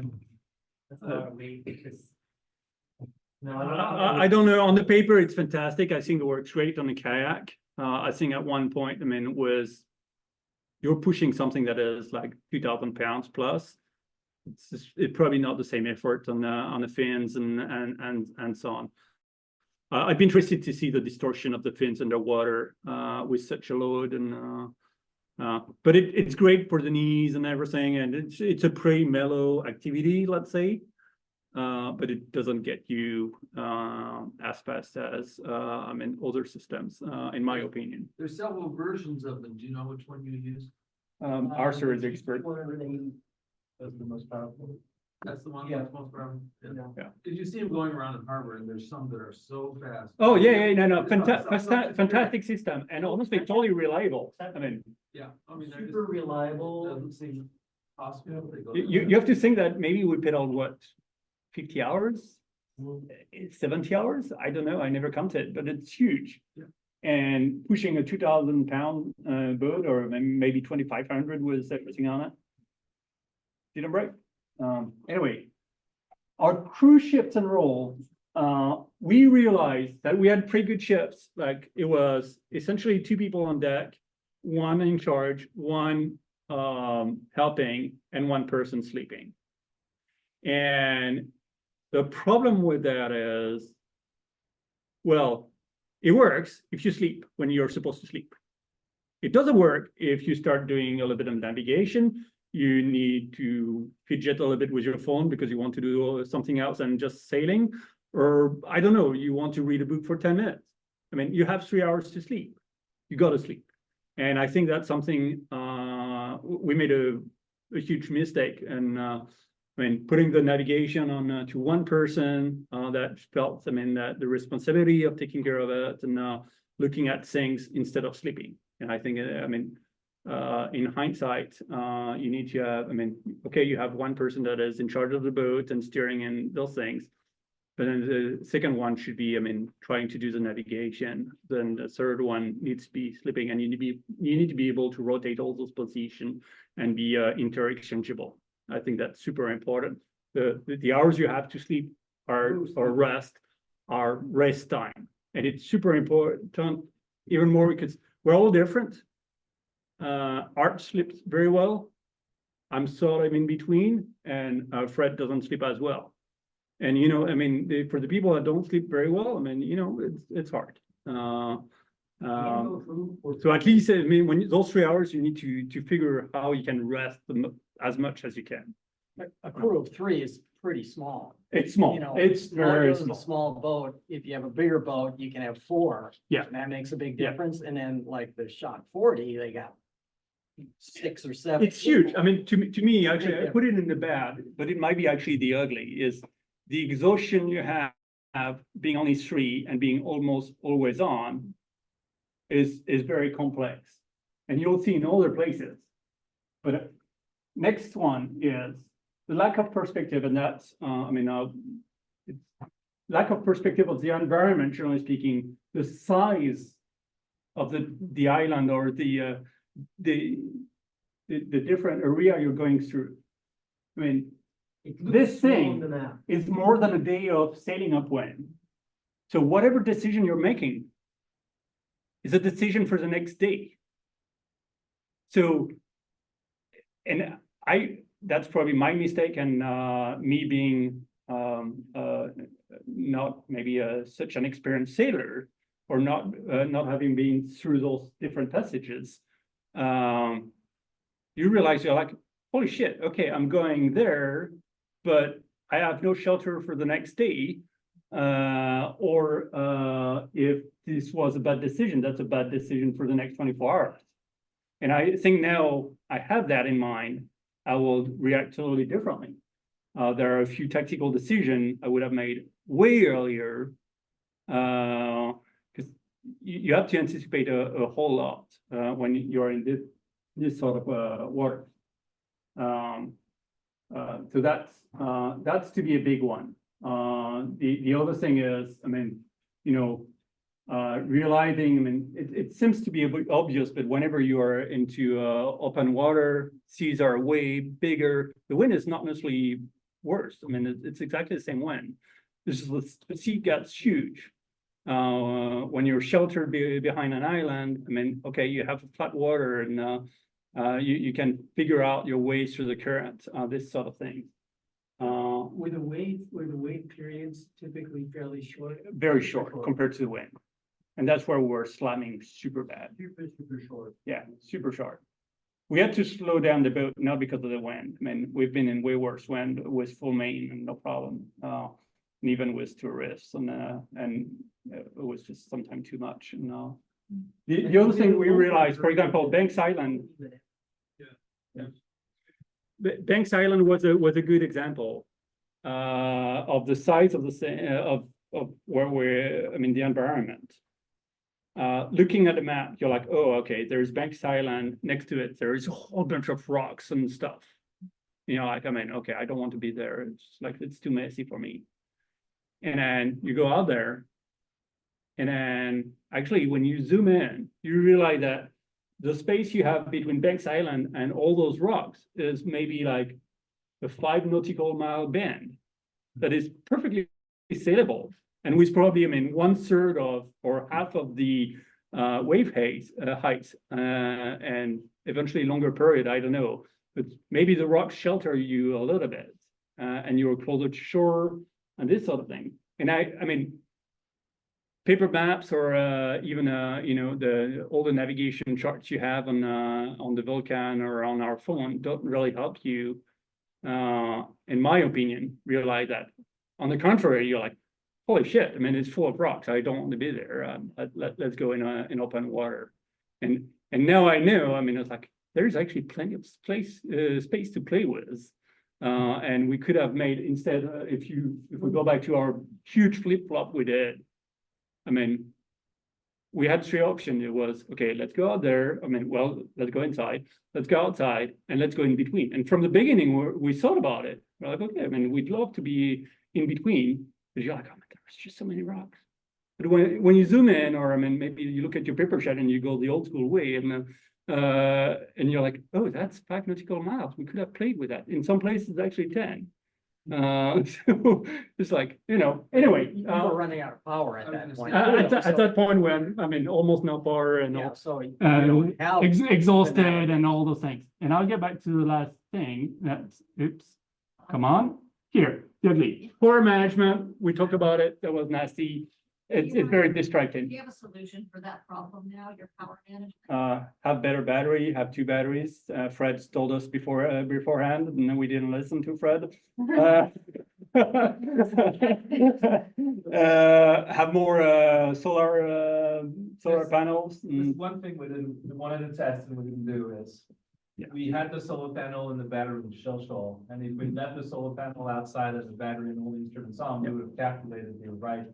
Speaker 6: That's a lot of weight because.
Speaker 4: No,
Speaker 1: I don't know. On the paper, it's fantastic. I think it works great on the kayak. I think at one point, you're pushing something that is like 2,000 pounds plus. It's probably not the same effort on the fins and so on. I'd be interested to see the distortion of the fins underwater with such a load, and But it's great for the knees and everything, and it's a pretty mellow activity, let's say. But it doesn't get you as fast as other systems, in my opinion.
Speaker 9: There's several versions of them. Do you know which one you use?
Speaker 1: Arthur is the expert.
Speaker 8: That's the most powerful.
Speaker 9: That's the one
Speaker 4: Yeah.
Speaker 9: that's most powerful.
Speaker 1: Yeah.
Speaker 9: Did you see them going around in Harvard and there's some that are so fast?
Speaker 1: Oh, yeah, no,
Speaker 9: It's not-
Speaker 1: fantastic system, and honestly, totally reliable. I mean,
Speaker 9: Yeah, I mean, they're
Speaker 4: Super
Speaker 9: just,
Speaker 4: reliable.
Speaker 9: doesn't seem possible. They go-
Speaker 1: you have to think that maybe we pedaled what, 50 hours? 70 hours? I don't know, I never counted, but it's huge.
Speaker 9: Yeah.
Speaker 1: And pushing a 2,000-pound boat, or maybe 2,500 with everything on it. Didn't break. Anyway, our cruise ships and roll, we realized that we had pretty good ships. Like, it was essentially 2 people on deck, 1 in charge, 1 helping, and 1 person sleeping. And the problem with that is, well, it works if you sleep when you're supposed to sleep. It doesn't work if you start doing a little bit of navigation. You need to fidget a little bit with your phone because you want to do something else than just sailing. Or, I don't know, you want to read a book for 10 minutes. I mean, you have 3 hours to sleep. You got to sleep. And I think that's something, we made a huge mistake. And putting the navigation on to 1 person, that felt, that the responsibility of taking care of it and looking at things instead of sleeping. And I think, in hindsight, you need to have, okay, you have 1 person that is in charge of the boat and steering and those things. But then the second one should be, trying to do the navigation. Then the third one needs to be sleeping, and you need to be able to rotate all those positions and be interchangeable. I think that's super important. The hours you have to sleep or rest are rest time, and it's super important, even more because we're all different. Art sleeps very well. I'm sort of in between, and Fred doesn't sleep as well. And for the people that don't sleep very well, it's hard. So at least when those 3 hours, you need to figure how you can rest as much as you can.
Speaker 11: A crew of 3 is pretty small.
Speaker 1: It's small.
Speaker 11: You know,
Speaker 1: It's very
Speaker 11: Mario's a
Speaker 1: small.
Speaker 11: small boat. If you have a bigger boat, you can have 4.
Speaker 1: Yeah.
Speaker 11: And that makes a big
Speaker 1: Yeah.
Speaker 11: difference. And then like the Shock 40, they got 6 or 7.
Speaker 1: It's huge. To me, actually, I
Speaker 11: Yeah.
Speaker 1: put it in the bad, but it might be actually the ugly, is the exhaustion you have being only 3 and being almost always on is very complex. And you'll see in other places. But next one is the lack of perspective, and that's, it's lack of perspective of the environment, generally speaking, the size of the island or the different area you're going through. This thing is more than a day of sailing upwind. So whatever decision you're making is a decision for the next day. So, and that's probably my mistake, and me being not maybe such an experienced sailor, or not having been through those different passages. You realize you're like, holy shit, okay, I'm going there, but I have no shelter for the next day. Or if this was a bad decision, that's a bad decision for the next 24 hours. And I think now I have that in mind, I will react totally differently. There are a few tactical decisions I would have made way earlier, because you have to anticipate a whole lot when you're in this sort of water. So that's to be a big one. The other thing is, realizing, it seems to be a bit obvious, but whenever you are into open water, seas are way bigger. The wind is not necessarily worse. It's exactly the same wind. The sea gets huge. When you're sheltered behind an island, okay, you have flat water, and you can figure out your way through the current, this sort of thing.
Speaker 6: Were the wait periods typically fairly short?
Speaker 1: Very short compared to the wind. And that's where we're slamming super bad.
Speaker 8: Super short.
Speaker 1: Yeah, super short. we had to slow down the boat, not because of the wind. I mean, we've been in way worse wind with full main and no problem. And even with tourists and it was just sometimes too much. And the other thing we realized, for example, Banks Island. Banks Island was a good example of the size of of where we're, I mean, the environment. Looking at the map, you're like, oh, okay, there's Banks Island. Next to it, there is a whole bunch of rocks and stuff. You know, like, I mean, okay, I don't want to be there. It's like, it's too messy for me. And then you go out there. And then actually, when you zoom in, you realize that the space you have between Banks Island and all those rocks is maybe like a 5 nautical mile band that is perfectly sailable. And with probably, I mean, 1/3 of or half of the wave heights and eventually longer period, I don't know. But maybe the rocks shelter you a little bit and you're closer to shore and this sort of thing. And I mean, paper maps or even you know, all the navigation charts you have on the Vulcan or on our phone don't really help you, in my opinion, realize that. On the contrary, you're like, holy shit! I mean, it's full of rocks. I don't want to be there. Let's go in open water. And now I know. I mean, it's like there's actually plenty of space to play with. And we could have made instead, if we go back to our huge flip flop we did. I mean, we had 3 options. It was, okay, let's go out there. I mean, well, let's go inside, let's go outside, and let's go in between. And from the beginning, we thought about it. We're like, okay, I mean, we'd love to be in between, but you're like, oh my God, there's just so many rocks. But when you zoom in, or I mean, maybe you look at your paper shot and you go the old school way, and you're like, oh, that's 5 nautical miles. We could have played with that. In some places, actually 10. So it's like, you know, anyway.
Speaker 11: We're running out of power at that point.
Speaker 1: At that point when, I mean, almost no power and
Speaker 11: Yeah, so you don't have
Speaker 1: exhausted and all those things. And I'll get back to the last thing. That's, oops, come on. Here, deadly. Poor management, we talked about it. That was nasty. It's very distracting.
Speaker 7: Do you have a solution for that problem now, your power management?
Speaker 1: Have better battery, have 2 batteries. Fred told us beforehand, and we didn't listen to Fred. Have more solar panels.
Speaker 5: There's one thing we one of the tests we didn't do is, we had the solar panel and the battery in shell, and if we left the solar panel outside of the battery and all the instruments on, we would have calculated the right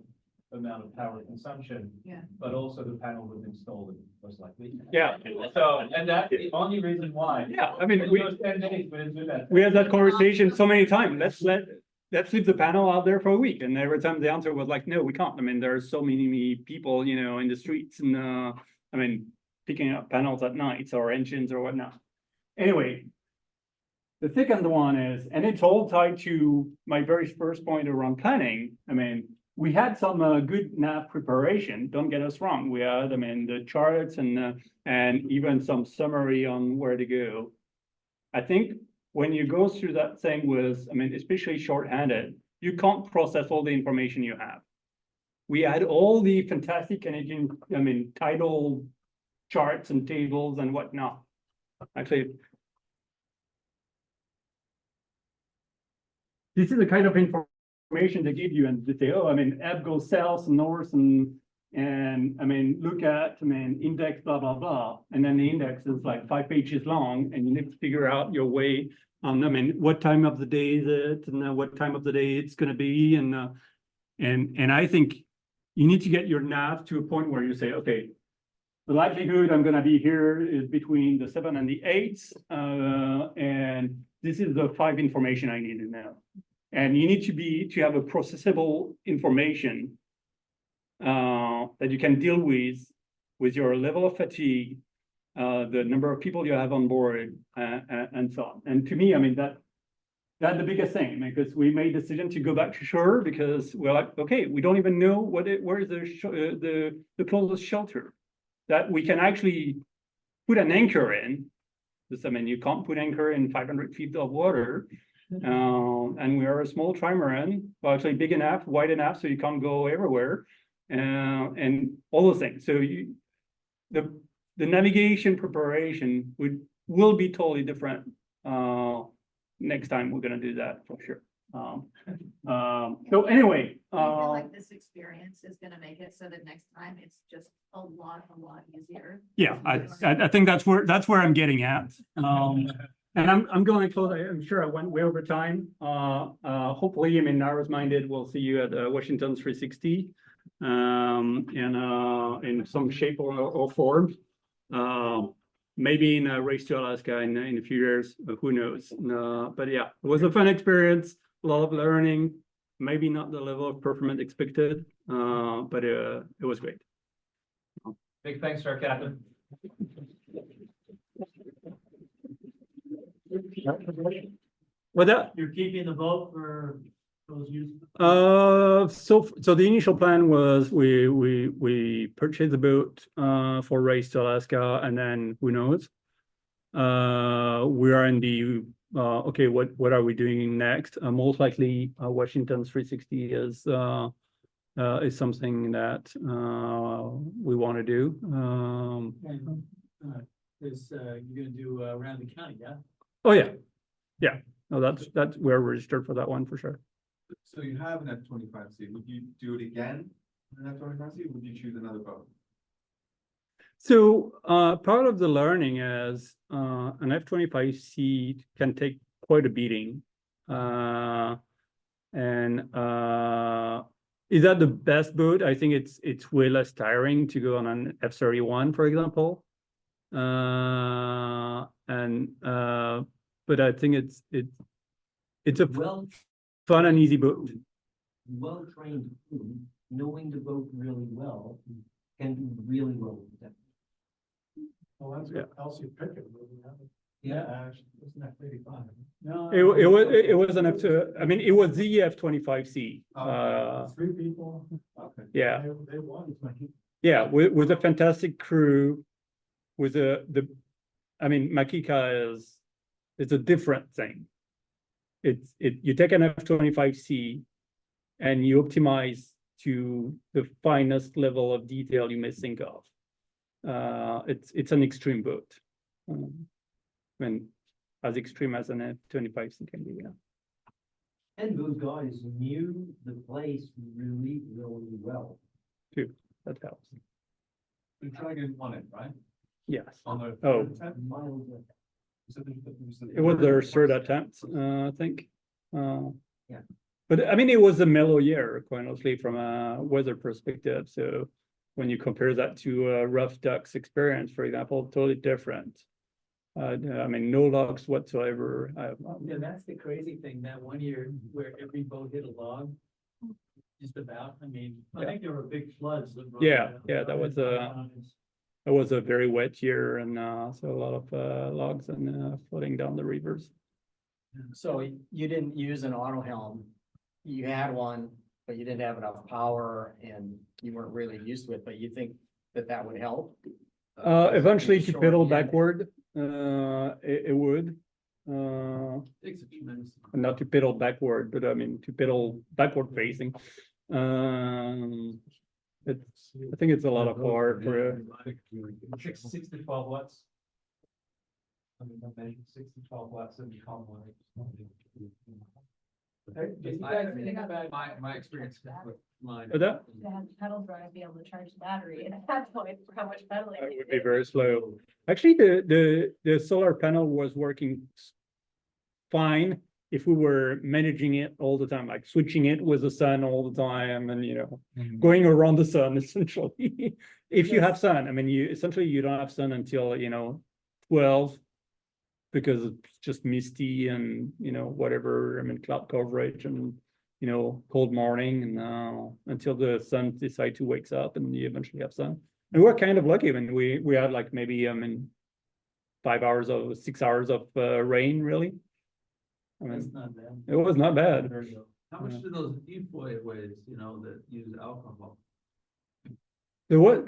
Speaker 5: amount of power consumption.
Speaker 7: Yeah.
Speaker 5: But also the panel was installed, most likely.
Speaker 1: Yeah.
Speaker 5: So, and that's the only reason why.
Speaker 1: Yeah, I mean,
Speaker 5: In those 10 days, we didn't do that.
Speaker 1: we had that conversation so many times. Let's leave the panel out there for a week. And every time the answer was like, no, we can't. I mean, there are so many people, you know, in the streets and I mean, picking up panels at night or engines or whatnot. Anyway, the second one is, and it's all tied to my very first point around planning. I mean, we had some good nav preparation. Don't get us wrong. We had, I mean, the charts and even some summary on where to go. I think when you go through that thing with, I mean, especially shorthanded, you can't process all the information you have. We had all the fantastic Canadian, I mean, tidal charts and tables and whatnot. Actually, this is the kind of information they give you, and they say, oh, I mean, ebb goes south and north, and I mean, look at, I mean, index, blah, blah, blah. And then the index is like 5 pages long, and you need to figure out your way on, I mean, what time of the day is it, and what time of the day it's going to be. And I think you need to get your nav to a point where you say, okay, the likelihood I'm going to be here is between the 7 and the 8, and this is the 5 information I need to know. And you need to have a processable information that you can deal with your level of fatigue, the number of people you have on board, and so on. And to me, I mean, that's the biggest thing, because we made the decision to go back to shore because we're like, okay, we don't even know where is the closest shelter that we can actually put an anchor in. Because, I mean, you can't put anchor in 500 feet of water. And we are a small trimaran, well, actually big enough, wide enough, so you can't go everywhere, and all those things. So the navigation preparation would will be totally different. Next time we're gonna do that for sure. So anyway,
Speaker 7: I feel like this experience is gonna make it so that next time it's just a lot easier.
Speaker 1: yeah, I think that's where I'm getting at. And I'm going to close. I'm sure I went way over time. Hopefully, I mean, narrows minded, we'll see you at Washington 360. In some shape or form. Maybe in a race to Alaska in a few years, who knows? But yeah, it was a fun experience, a lot of learning, maybe not the level of performance expected, but it was great.
Speaker 5: Big thanks to our captain.
Speaker 1: With that,
Speaker 8: You're keeping the vote for those use?
Speaker 1: so the initial plan was we purchased the boat for race to Alaska, and then who knows? We are in the okay, what are we doing next? Most likely Washington 360 is something that we want to do.
Speaker 6: You're gonna do around the county, yeah?
Speaker 1: Oh yeah, no, that's we're registered for that one for sure.
Speaker 10: So you have an F-25C, would you do it again, an F-25C, would you choose another boat?
Speaker 1: So part of the learning is an F-25C can take quite a beating. Is that the best boat? I think it's way less tiring to go on an F-31, for example. But I think it's a fun and easy boat.
Speaker 4: Well-trained crew, knowing the boat really well, can do really well with that.
Speaker 8: Well, that's what Elsie Pickett was.
Speaker 4: Yeah.
Speaker 8: Wasn't that 35?
Speaker 6: No.
Speaker 1: It was an I mean, it was the F-25C.
Speaker 8: Three people.
Speaker 10: Okay.
Speaker 1: Yeah.
Speaker 8: They won.
Speaker 1: Yeah, with a fantastic crew, with I mean, Makika is a different thing. You take an F-25C and you optimize to the finest level of detail you may think of. It's an extreme boat. I mean, as extreme as an F-25C can be, yeah.
Speaker 4: And those guys knew the place really, really well.
Speaker 1: Too, that helps.
Speaker 10: The Dragon won it, right?
Speaker 1: Yes.
Speaker 10: On the
Speaker 1: Oh.
Speaker 10: third attempt?
Speaker 4: Miles of-
Speaker 1: It was their third attempt, I think.
Speaker 4: Yeah.
Speaker 1: But I mean, it was a mellow year, quite honestly, from a weather perspective. So when you compare that to a rough ducks experience, for example, totally different. I mean, no logs whatsoever.
Speaker 6: Yeah, that's the crazy thing, that one year where every boat hit a log. Just about, I mean, I think there were big floods. That brought
Speaker 1: Yeah,
Speaker 6: that up.
Speaker 1: yeah, it was a very wet year, and so a lot of logs and floating down the rivers.
Speaker 11: So you didn't use an auto helm. You had one, but you didn't have enough power and you weren't really used to it, but you think that would help?
Speaker 1: Eventually to
Speaker 11: Sure,
Speaker 1: pedal
Speaker 11: yeah.
Speaker 1: backward, it would.
Speaker 10: Takes a tremendous.
Speaker 1: Not to pedal backward, but I mean, to pedal backward facing. I think it's a lot of power for
Speaker 5: 6 to 12 watts. I mean, I measured 6 to 12 watts in the column.
Speaker 10: My experience with mine.
Speaker 1: that.
Speaker 2: To have pedal drive be able to charge the battery, and at that point, for how much pedaling.
Speaker 1: It would be very slow. Actually, the solar panel was working fine if we were managing it all the time, like switching it with the sun all the time, and going around the sun essentially. If you have sun, I mean, you don't have sun until 12, because it's just misty and whatever. I mean, cloud coverage and cold morning, and until the sun decides to wake up and you eventually have sun. And we're kind of lucky when we had like maybe 6 hours of rain, really. I
Speaker 6: That's
Speaker 1: mean,
Speaker 6: not bad.
Speaker 1: it was not bad.
Speaker 9: How much do those defoyaways, that use alcohol?
Speaker 1: The what?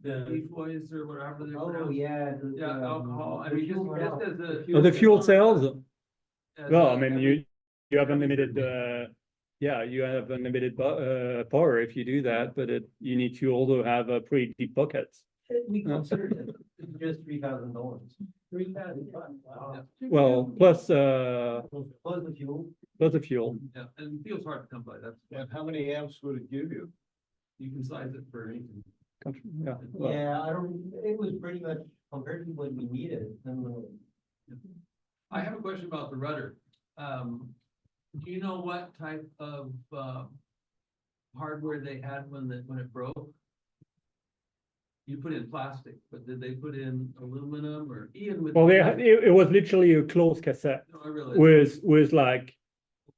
Speaker 6: The,
Speaker 9: Defoys or whatever they're
Speaker 4: Oh,
Speaker 9: pronounced?
Speaker 4: yeah.
Speaker 9: Yeah, alcohol, I
Speaker 4: the
Speaker 9: mean,
Speaker 4: fuel
Speaker 9: just
Speaker 4: cell.
Speaker 9: as a.
Speaker 1: Oh, the fuel cells?
Speaker 9: as
Speaker 1: Well,
Speaker 9: a-
Speaker 1: I mean, you have unlimited, you have unlimited power if you do that, but you need to also have a pretty deep pockets.
Speaker 4: We considered it, it's just $3,000.
Speaker 6: Wow.
Speaker 1: Well, plus,
Speaker 4: Plus the fuel.
Speaker 1: plus the fuel.
Speaker 9: Yeah, and fuel's hard to come by, that's,
Speaker 3: And how many amps would it give you?
Speaker 9: you can size it for anything.
Speaker 1: Yeah. well,
Speaker 4: Yeah, I don't, it was pretty much compared to what we needed.
Speaker 9: I have a question about the rudder. Do you know what type of, hardware they had when it broke? You put in plastic, but did they put in aluminum or Ian with?
Speaker 1: Well, it was literally a closed cassette
Speaker 9: No, I realize.
Speaker 1: with like,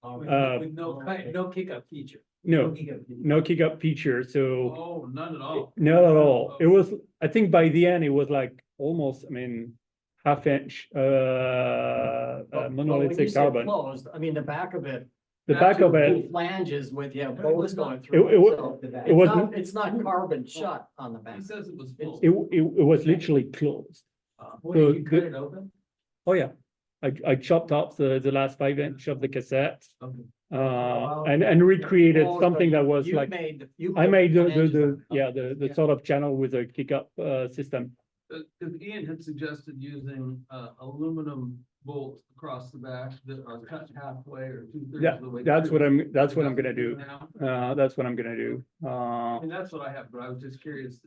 Speaker 6: With no kick-up feature.
Speaker 1: no kick-up feature, so
Speaker 9: Oh, none at all.
Speaker 1: not at all. It was, I think by the end, it was like almost, I mean, half-inch,
Speaker 11: But when you
Speaker 1: monolithic
Speaker 11: say
Speaker 1: carbon.
Speaker 11: Closed, I mean, the back of it.
Speaker 1: The back of
Speaker 11: two
Speaker 1: it,
Speaker 11: Flanges with, yeah,
Speaker 4: It
Speaker 11: bolts
Speaker 4: was
Speaker 11: going
Speaker 4: not-
Speaker 11: through.
Speaker 1: it wa-
Speaker 11: so
Speaker 1: it
Speaker 11: it's
Speaker 1: wasn't-
Speaker 11: not- It's not carbon shut on the back.
Speaker 9: He says it was full.
Speaker 1: it was literally closed.
Speaker 6: Boy,
Speaker 1: So
Speaker 6: you cut
Speaker 1: the-
Speaker 6: it open?
Speaker 1: Oh, yeah. I chopped off the last 5 inch of the cassette,
Speaker 6: Okay.
Speaker 1: and recreated
Speaker 11: Oh, so
Speaker 1: something that was
Speaker 11: you
Speaker 1: like,
Speaker 11: made you
Speaker 1: I
Speaker 11: put
Speaker 1: made
Speaker 11: flanges on.
Speaker 1: yeah, the
Speaker 11: Yeah.
Speaker 1: sort of channel with a kick-up, system.
Speaker 9: Because Ian had suggested using, aluminum bolts across the back that are cut halfway or 2/3
Speaker 1: Yeah,
Speaker 9: of the way.
Speaker 1: that's
Speaker 9: through.
Speaker 1: that's what I'm
Speaker 9: Is that
Speaker 1: gonna do.
Speaker 9: now?
Speaker 1: That's what I'm gonna do.
Speaker 9: I mean, that's what I have, but I was just curious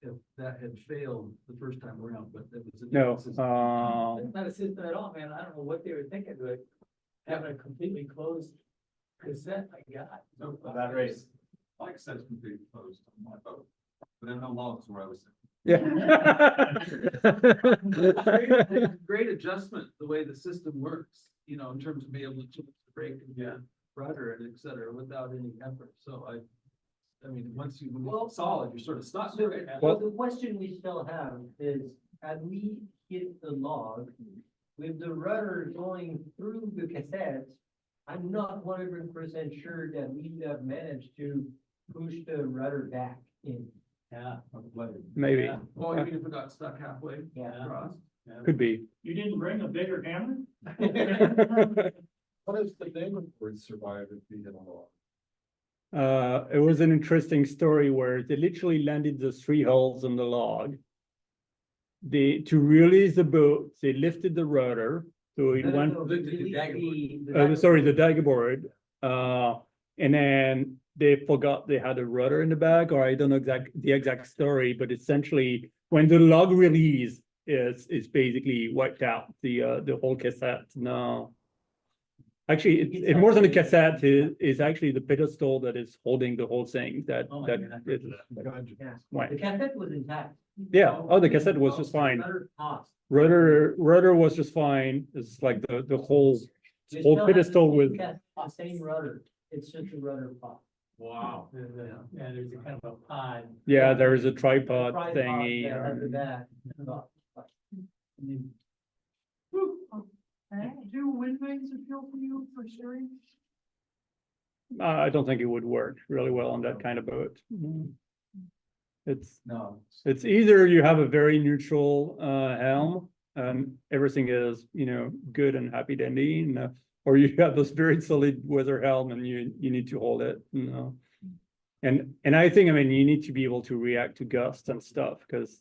Speaker 9: if that had failed the first time around, but it was.
Speaker 1: No,
Speaker 6: It's not a system at all, man. I don't know what they were thinking, but having a completely closed cassette, I got.
Speaker 10: That race. Like says completely closed on my boat, but then no logs where I was.
Speaker 1: yeah.
Speaker 9: Great adjustment, the way the system works, you know, in terms of being able to change the brake and rudder and et cetera, without any effort, so I mean, once you, when
Speaker 4: Well,
Speaker 9: it's solid, you're sort of stuck,
Speaker 4: So,
Speaker 9: right?
Speaker 4: well, the question we still have is, had we hit the log with the rudder going through the cassette, I'm not 100% sure that we would have managed to push the rudder back in.
Speaker 6: Yeah.
Speaker 1: Maybe,
Speaker 6: Yeah.
Speaker 9: Well, even if it got stuck halfway
Speaker 4: Yeah.
Speaker 9: across.
Speaker 1: could be.
Speaker 3: You didn't bring a bigger hammer? What is the name for it survive if you hit a log?
Speaker 1: It was an interesting story where they literally landed those 3 holes in the log. To release the boat, they lifted the rudder, so it went, sorry, the dagger board. And then they forgot they had a rudder in the back, or I don't know the exact story, but essentially, when the log release it's basically wiped out the whole cassette. No. Actually, it's more than a cassette, is actually the pedestal that is holding the whole thing that,
Speaker 6: Oh my
Speaker 1: that
Speaker 6: God.
Speaker 1: is,
Speaker 4: Yeah.
Speaker 1: went.
Speaker 4: The cassette was intact.
Speaker 1: Yeah, oh, the cassette was just fine.
Speaker 4: Rudder tossed.
Speaker 1: Rudder was just fine. It's like the whole
Speaker 4: We
Speaker 1: whole
Speaker 4: still have the
Speaker 1: pedestal
Speaker 4: same
Speaker 1: with,
Speaker 4: The same rudder, it's just a rudder pop.
Speaker 9: Wow.
Speaker 6: Yeah, there's a kind of a pod.
Speaker 1: yeah, there is a tripod
Speaker 4: Tripod
Speaker 1: thingy.
Speaker 4: that has the back.
Speaker 8: Do wind vanes appeal for you for steering?
Speaker 1: I don't think it would work really well on that kind of boat. It's,
Speaker 10: No.
Speaker 1: it's either you have a very neutral helm and everything is, good and happy dandy, or you have this very solid weather helm and you need to hold it, And I think, I mean, you need to be able to react to gusts and stuff, because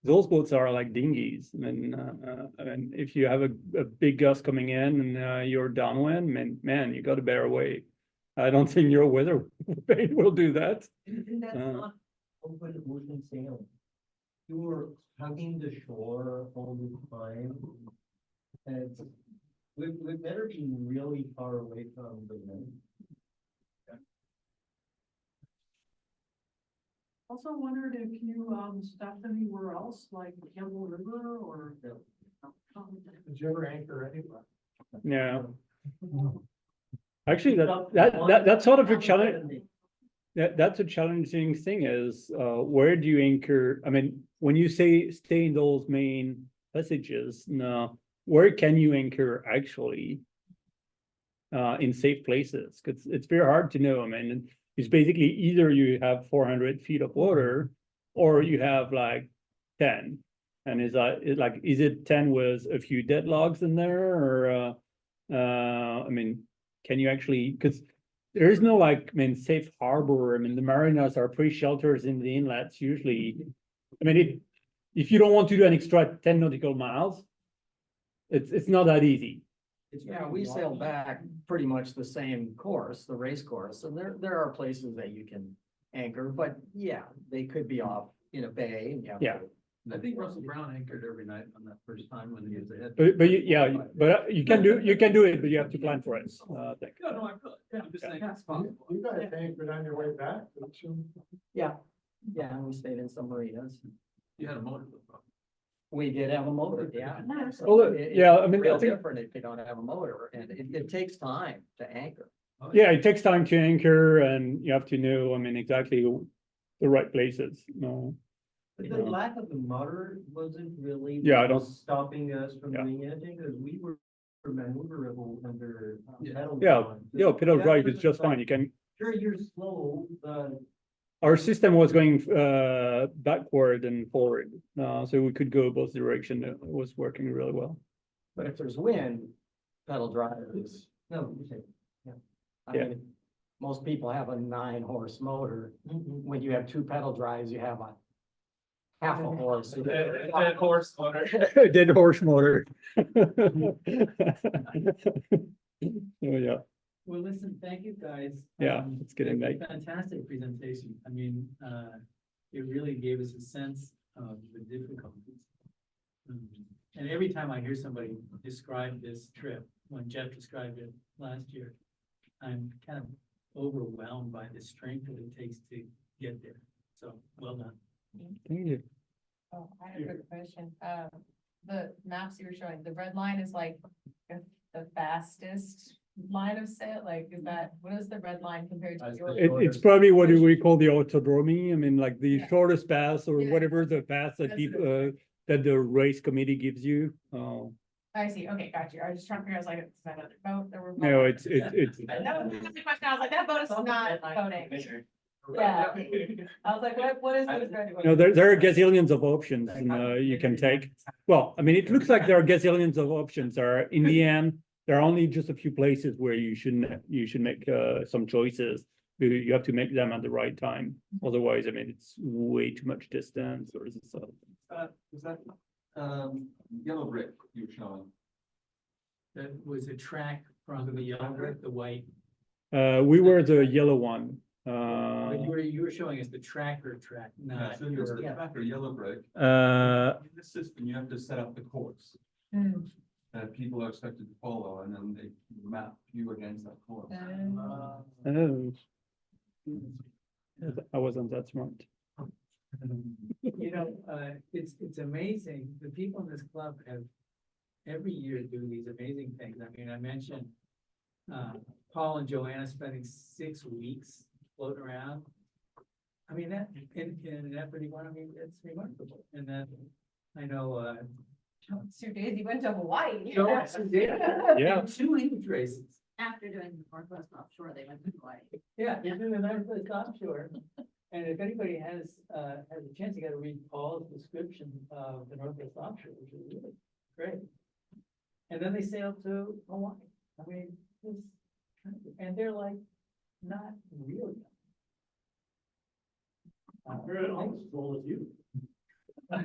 Speaker 1: those boats are like dinghies. I mean, if you have a big gust coming in and you're downwind, man, you got a better way. I don't think your weather vane will do that.
Speaker 4: And that's
Speaker 1: Uh.
Speaker 4: not open ocean sailing. You're hugging the shore all the time. And we've never been really far away from the land.
Speaker 8: Also wondered if you, stopped anywhere else, like Campbell River or? Did you ever anchor anywhere?
Speaker 1: Yeah. Actually, that's sort of a challenge. That's a challenging thing is, where do you anchor? I mean, when you say stay in those main passages, no, where can you anchor actually? In safe places, because it's very hard to know. I mean, it's basically either you have 400 feet of water, or you have like 10. And is it 10 with a few dead logs in there, or I mean, can you actually, because there is no safe harbor. I mean, the marinas are pre-shelters in the inlets usually. I mean, if you don't want to do an extra 10 nautical miles, it's not that easy.
Speaker 4: It's
Speaker 11: Yeah,
Speaker 4: very
Speaker 11: we sailed
Speaker 4: rocky.
Speaker 11: back pretty much the same course, the race course, and there are places that you can anchor, but yeah, they could be off in a bay and you have to.
Speaker 1: Yeah.
Speaker 9: I think Russell Brown anchored every night on that first time when he was ahead.
Speaker 1: You can do it, but you have to plan for it. I think.
Speaker 9: No, no, I feel it. Yeah, I'm just saying it's possible.
Speaker 8: You guys anchored on your way back, didn't you?
Speaker 11: Yeah, yeah, and we stayed in some marinas.
Speaker 9: You had a motor. though.
Speaker 11: We did have a motor, yeah. So
Speaker 1: Well,
Speaker 11: it's
Speaker 1: yeah, I mean, I
Speaker 11: real
Speaker 1: think-
Speaker 11: different if you don't have a motor, and it takes time to anchor.
Speaker 9: Oh,
Speaker 1: Yeah, it takes time to anchor and you have to know, I mean, exactly the right places. No.
Speaker 4: But the lack of the motor wasn't really.
Speaker 1: Yeah, I
Speaker 4: what
Speaker 1: don't-
Speaker 4: was stopping us from
Speaker 1: Yeah.
Speaker 4: doing anything, because we were maneuverable under. pedal
Speaker 1: Yeah,
Speaker 4: drive.
Speaker 1: yeah, pedal
Speaker 4: Yeah,
Speaker 1: drive
Speaker 4: it's
Speaker 1: is just fine. You can,
Speaker 4: Sure, you're slow, but
Speaker 1: our system was going backward and forward. So we could go both direction. It was working really well.
Speaker 11: But if there's wind, pedal drive is,
Speaker 4: no, you say.
Speaker 11: I
Speaker 1: Yeah.
Speaker 11: mean, most people have a 9-horse motor. When you have 2 pedal drives, you have a half a horse.
Speaker 5: Dead horse motor.
Speaker 1: Dead horse motor. Oh, yeah,
Speaker 6: Well, listen, thank you, guys.
Speaker 1: Yeah, it's getting
Speaker 6: that was
Speaker 1: late.
Speaker 6: a Fantastic presentation. I mean, it really gave us a sense of the difficulties. And every time I hear somebody describe this trip, when Jeff described it last year, I'm kind of overwhelmed by the strength that it takes to get there. So, well done.
Speaker 1: thank you.
Speaker 2: Oh, I have a quick question. The maps you were showing, the red line is like the fastest line of sail, like, is that, what is the red line compared to your?
Speaker 1: It's probably what do we call the autodromy. I mean, like the
Speaker 2: Yeah.
Speaker 1: shortest pass or
Speaker 2: Yeah.
Speaker 1: whatever the pass that
Speaker 2: That's
Speaker 1: people,
Speaker 2: what it
Speaker 1: that the race committee gives you.
Speaker 2: I see, okay, got you. I was just trying to figure, I was like, is that another boat? There were.
Speaker 1: No,
Speaker 2: boats.
Speaker 1: it's,
Speaker 2: That was the question. I was like, that boat is not boating. Yeah. I was like, what is this? red one?
Speaker 1: no, there are gazillions of options and you can take. Well, I mean, it looks like there are gazillions of options. In the end, there are only just a few places where you should make some choices. You have to make them at the right time. Otherwise, I mean, it's way too much distance or is it so.
Speaker 10: Was that, yellow brick you were showing?
Speaker 6: That was a track from the yellow brick, the white.
Speaker 1: We were the yellow one.
Speaker 6: But you were showing us the tracker track,
Speaker 10: Yeah,
Speaker 6: not
Speaker 10: so there's the
Speaker 6: your.
Speaker 10: tracker yellow brick.
Speaker 1: Uh,
Speaker 10: In this system, you have to set up the course
Speaker 2: Hmm.
Speaker 10: that people are expected to follow, and then they map you against that course.
Speaker 1: oh. I wasn't that smart.
Speaker 6: You know, it's amazing. The people in this club have every year do these amazing things. I mean, I mentioned Paul and Joanna spending 6 weeks floating around. I mean, that in an F-31, I mean, it's remarkable. And then I know,
Speaker 2: Sue Daisy went to Hawaii.
Speaker 1: Yeah.
Speaker 6: 2 English races.
Speaker 7: After doing the Northwest Offshore, they went to Hawaii.
Speaker 6: Yeah, you're doing the Northwest Offshore. And if anybody has a chance, you gotta read Paul's description of the Northwest Offshore, which is really great. And then they sailed to Hawaii. I mean, it's, and they're like, not really.
Speaker 8: Almost as old as you.
Speaker 2: Not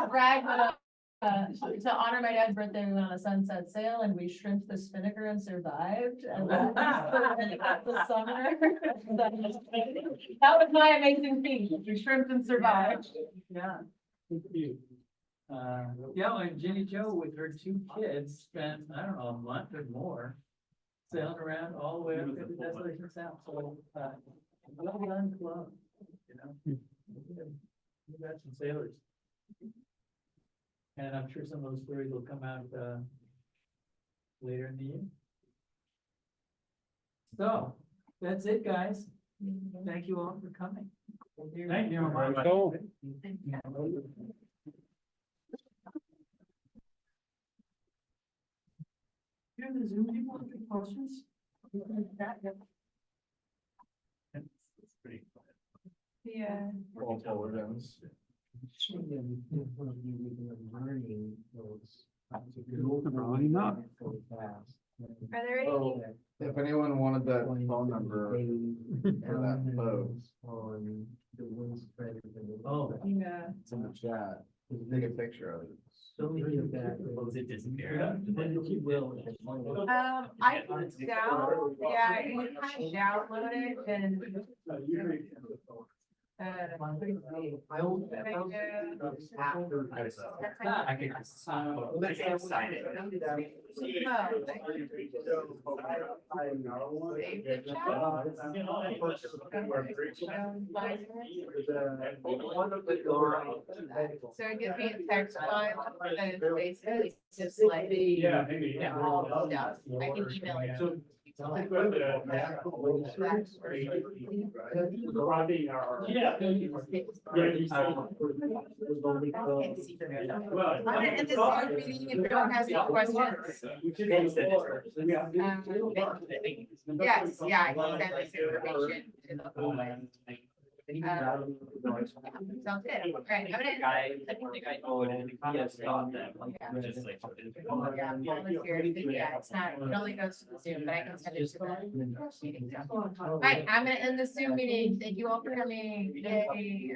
Speaker 2: to brag, but to honor my dad's birthday, we went on a sunset sail and we shrimped the spinnaker and survived. And that was the summer. That was my amazing feat. We shrimped and survived.
Speaker 6: Yeah. Yeah, and Jenny Jo with her 2 kids spent, I don't know, a month or more sailing around all the way up to the Desolation South. So, well done club, you know. You got some sailors. And I'm sure some of those stories will come out, later in the year. So, that's it, guys. Thank you all for coming.
Speaker 8: Thank you.
Speaker 1: So,
Speaker 8: Yeah, the Zoom people have any questions?
Speaker 2: Yeah. Are there any?
Speaker 10: If anyone wanted that phone number for that boat,
Speaker 6: Oh,
Speaker 2: Yeah.
Speaker 10: it's in the chat.
Speaker 11: Take a picture of it.
Speaker 4: So many of that.
Speaker 11: it disappear?
Speaker 4: You will.
Speaker 2: I can down, yeah, you can kind of download it and.
Speaker 4: I only. After.
Speaker 11: I can just. Let's sign it.
Speaker 2: So it gives me a text file and it's basically just like. All the stuff. I can email it. to you. I'm gonna end this Zoom meeting if no one has any questions. Yes, yeah, I can send this information to the whole. Sounds good, all right, I'm gonna.
Speaker 11: I think I know it. Yes, not that. Just like.
Speaker 2: Yeah, Paul is here, yeah, it's not, it only goes to the Zoom, but I can send it to the meeting. All right, I'm gonna end the Zoom meeting, thank you all for coming, yay.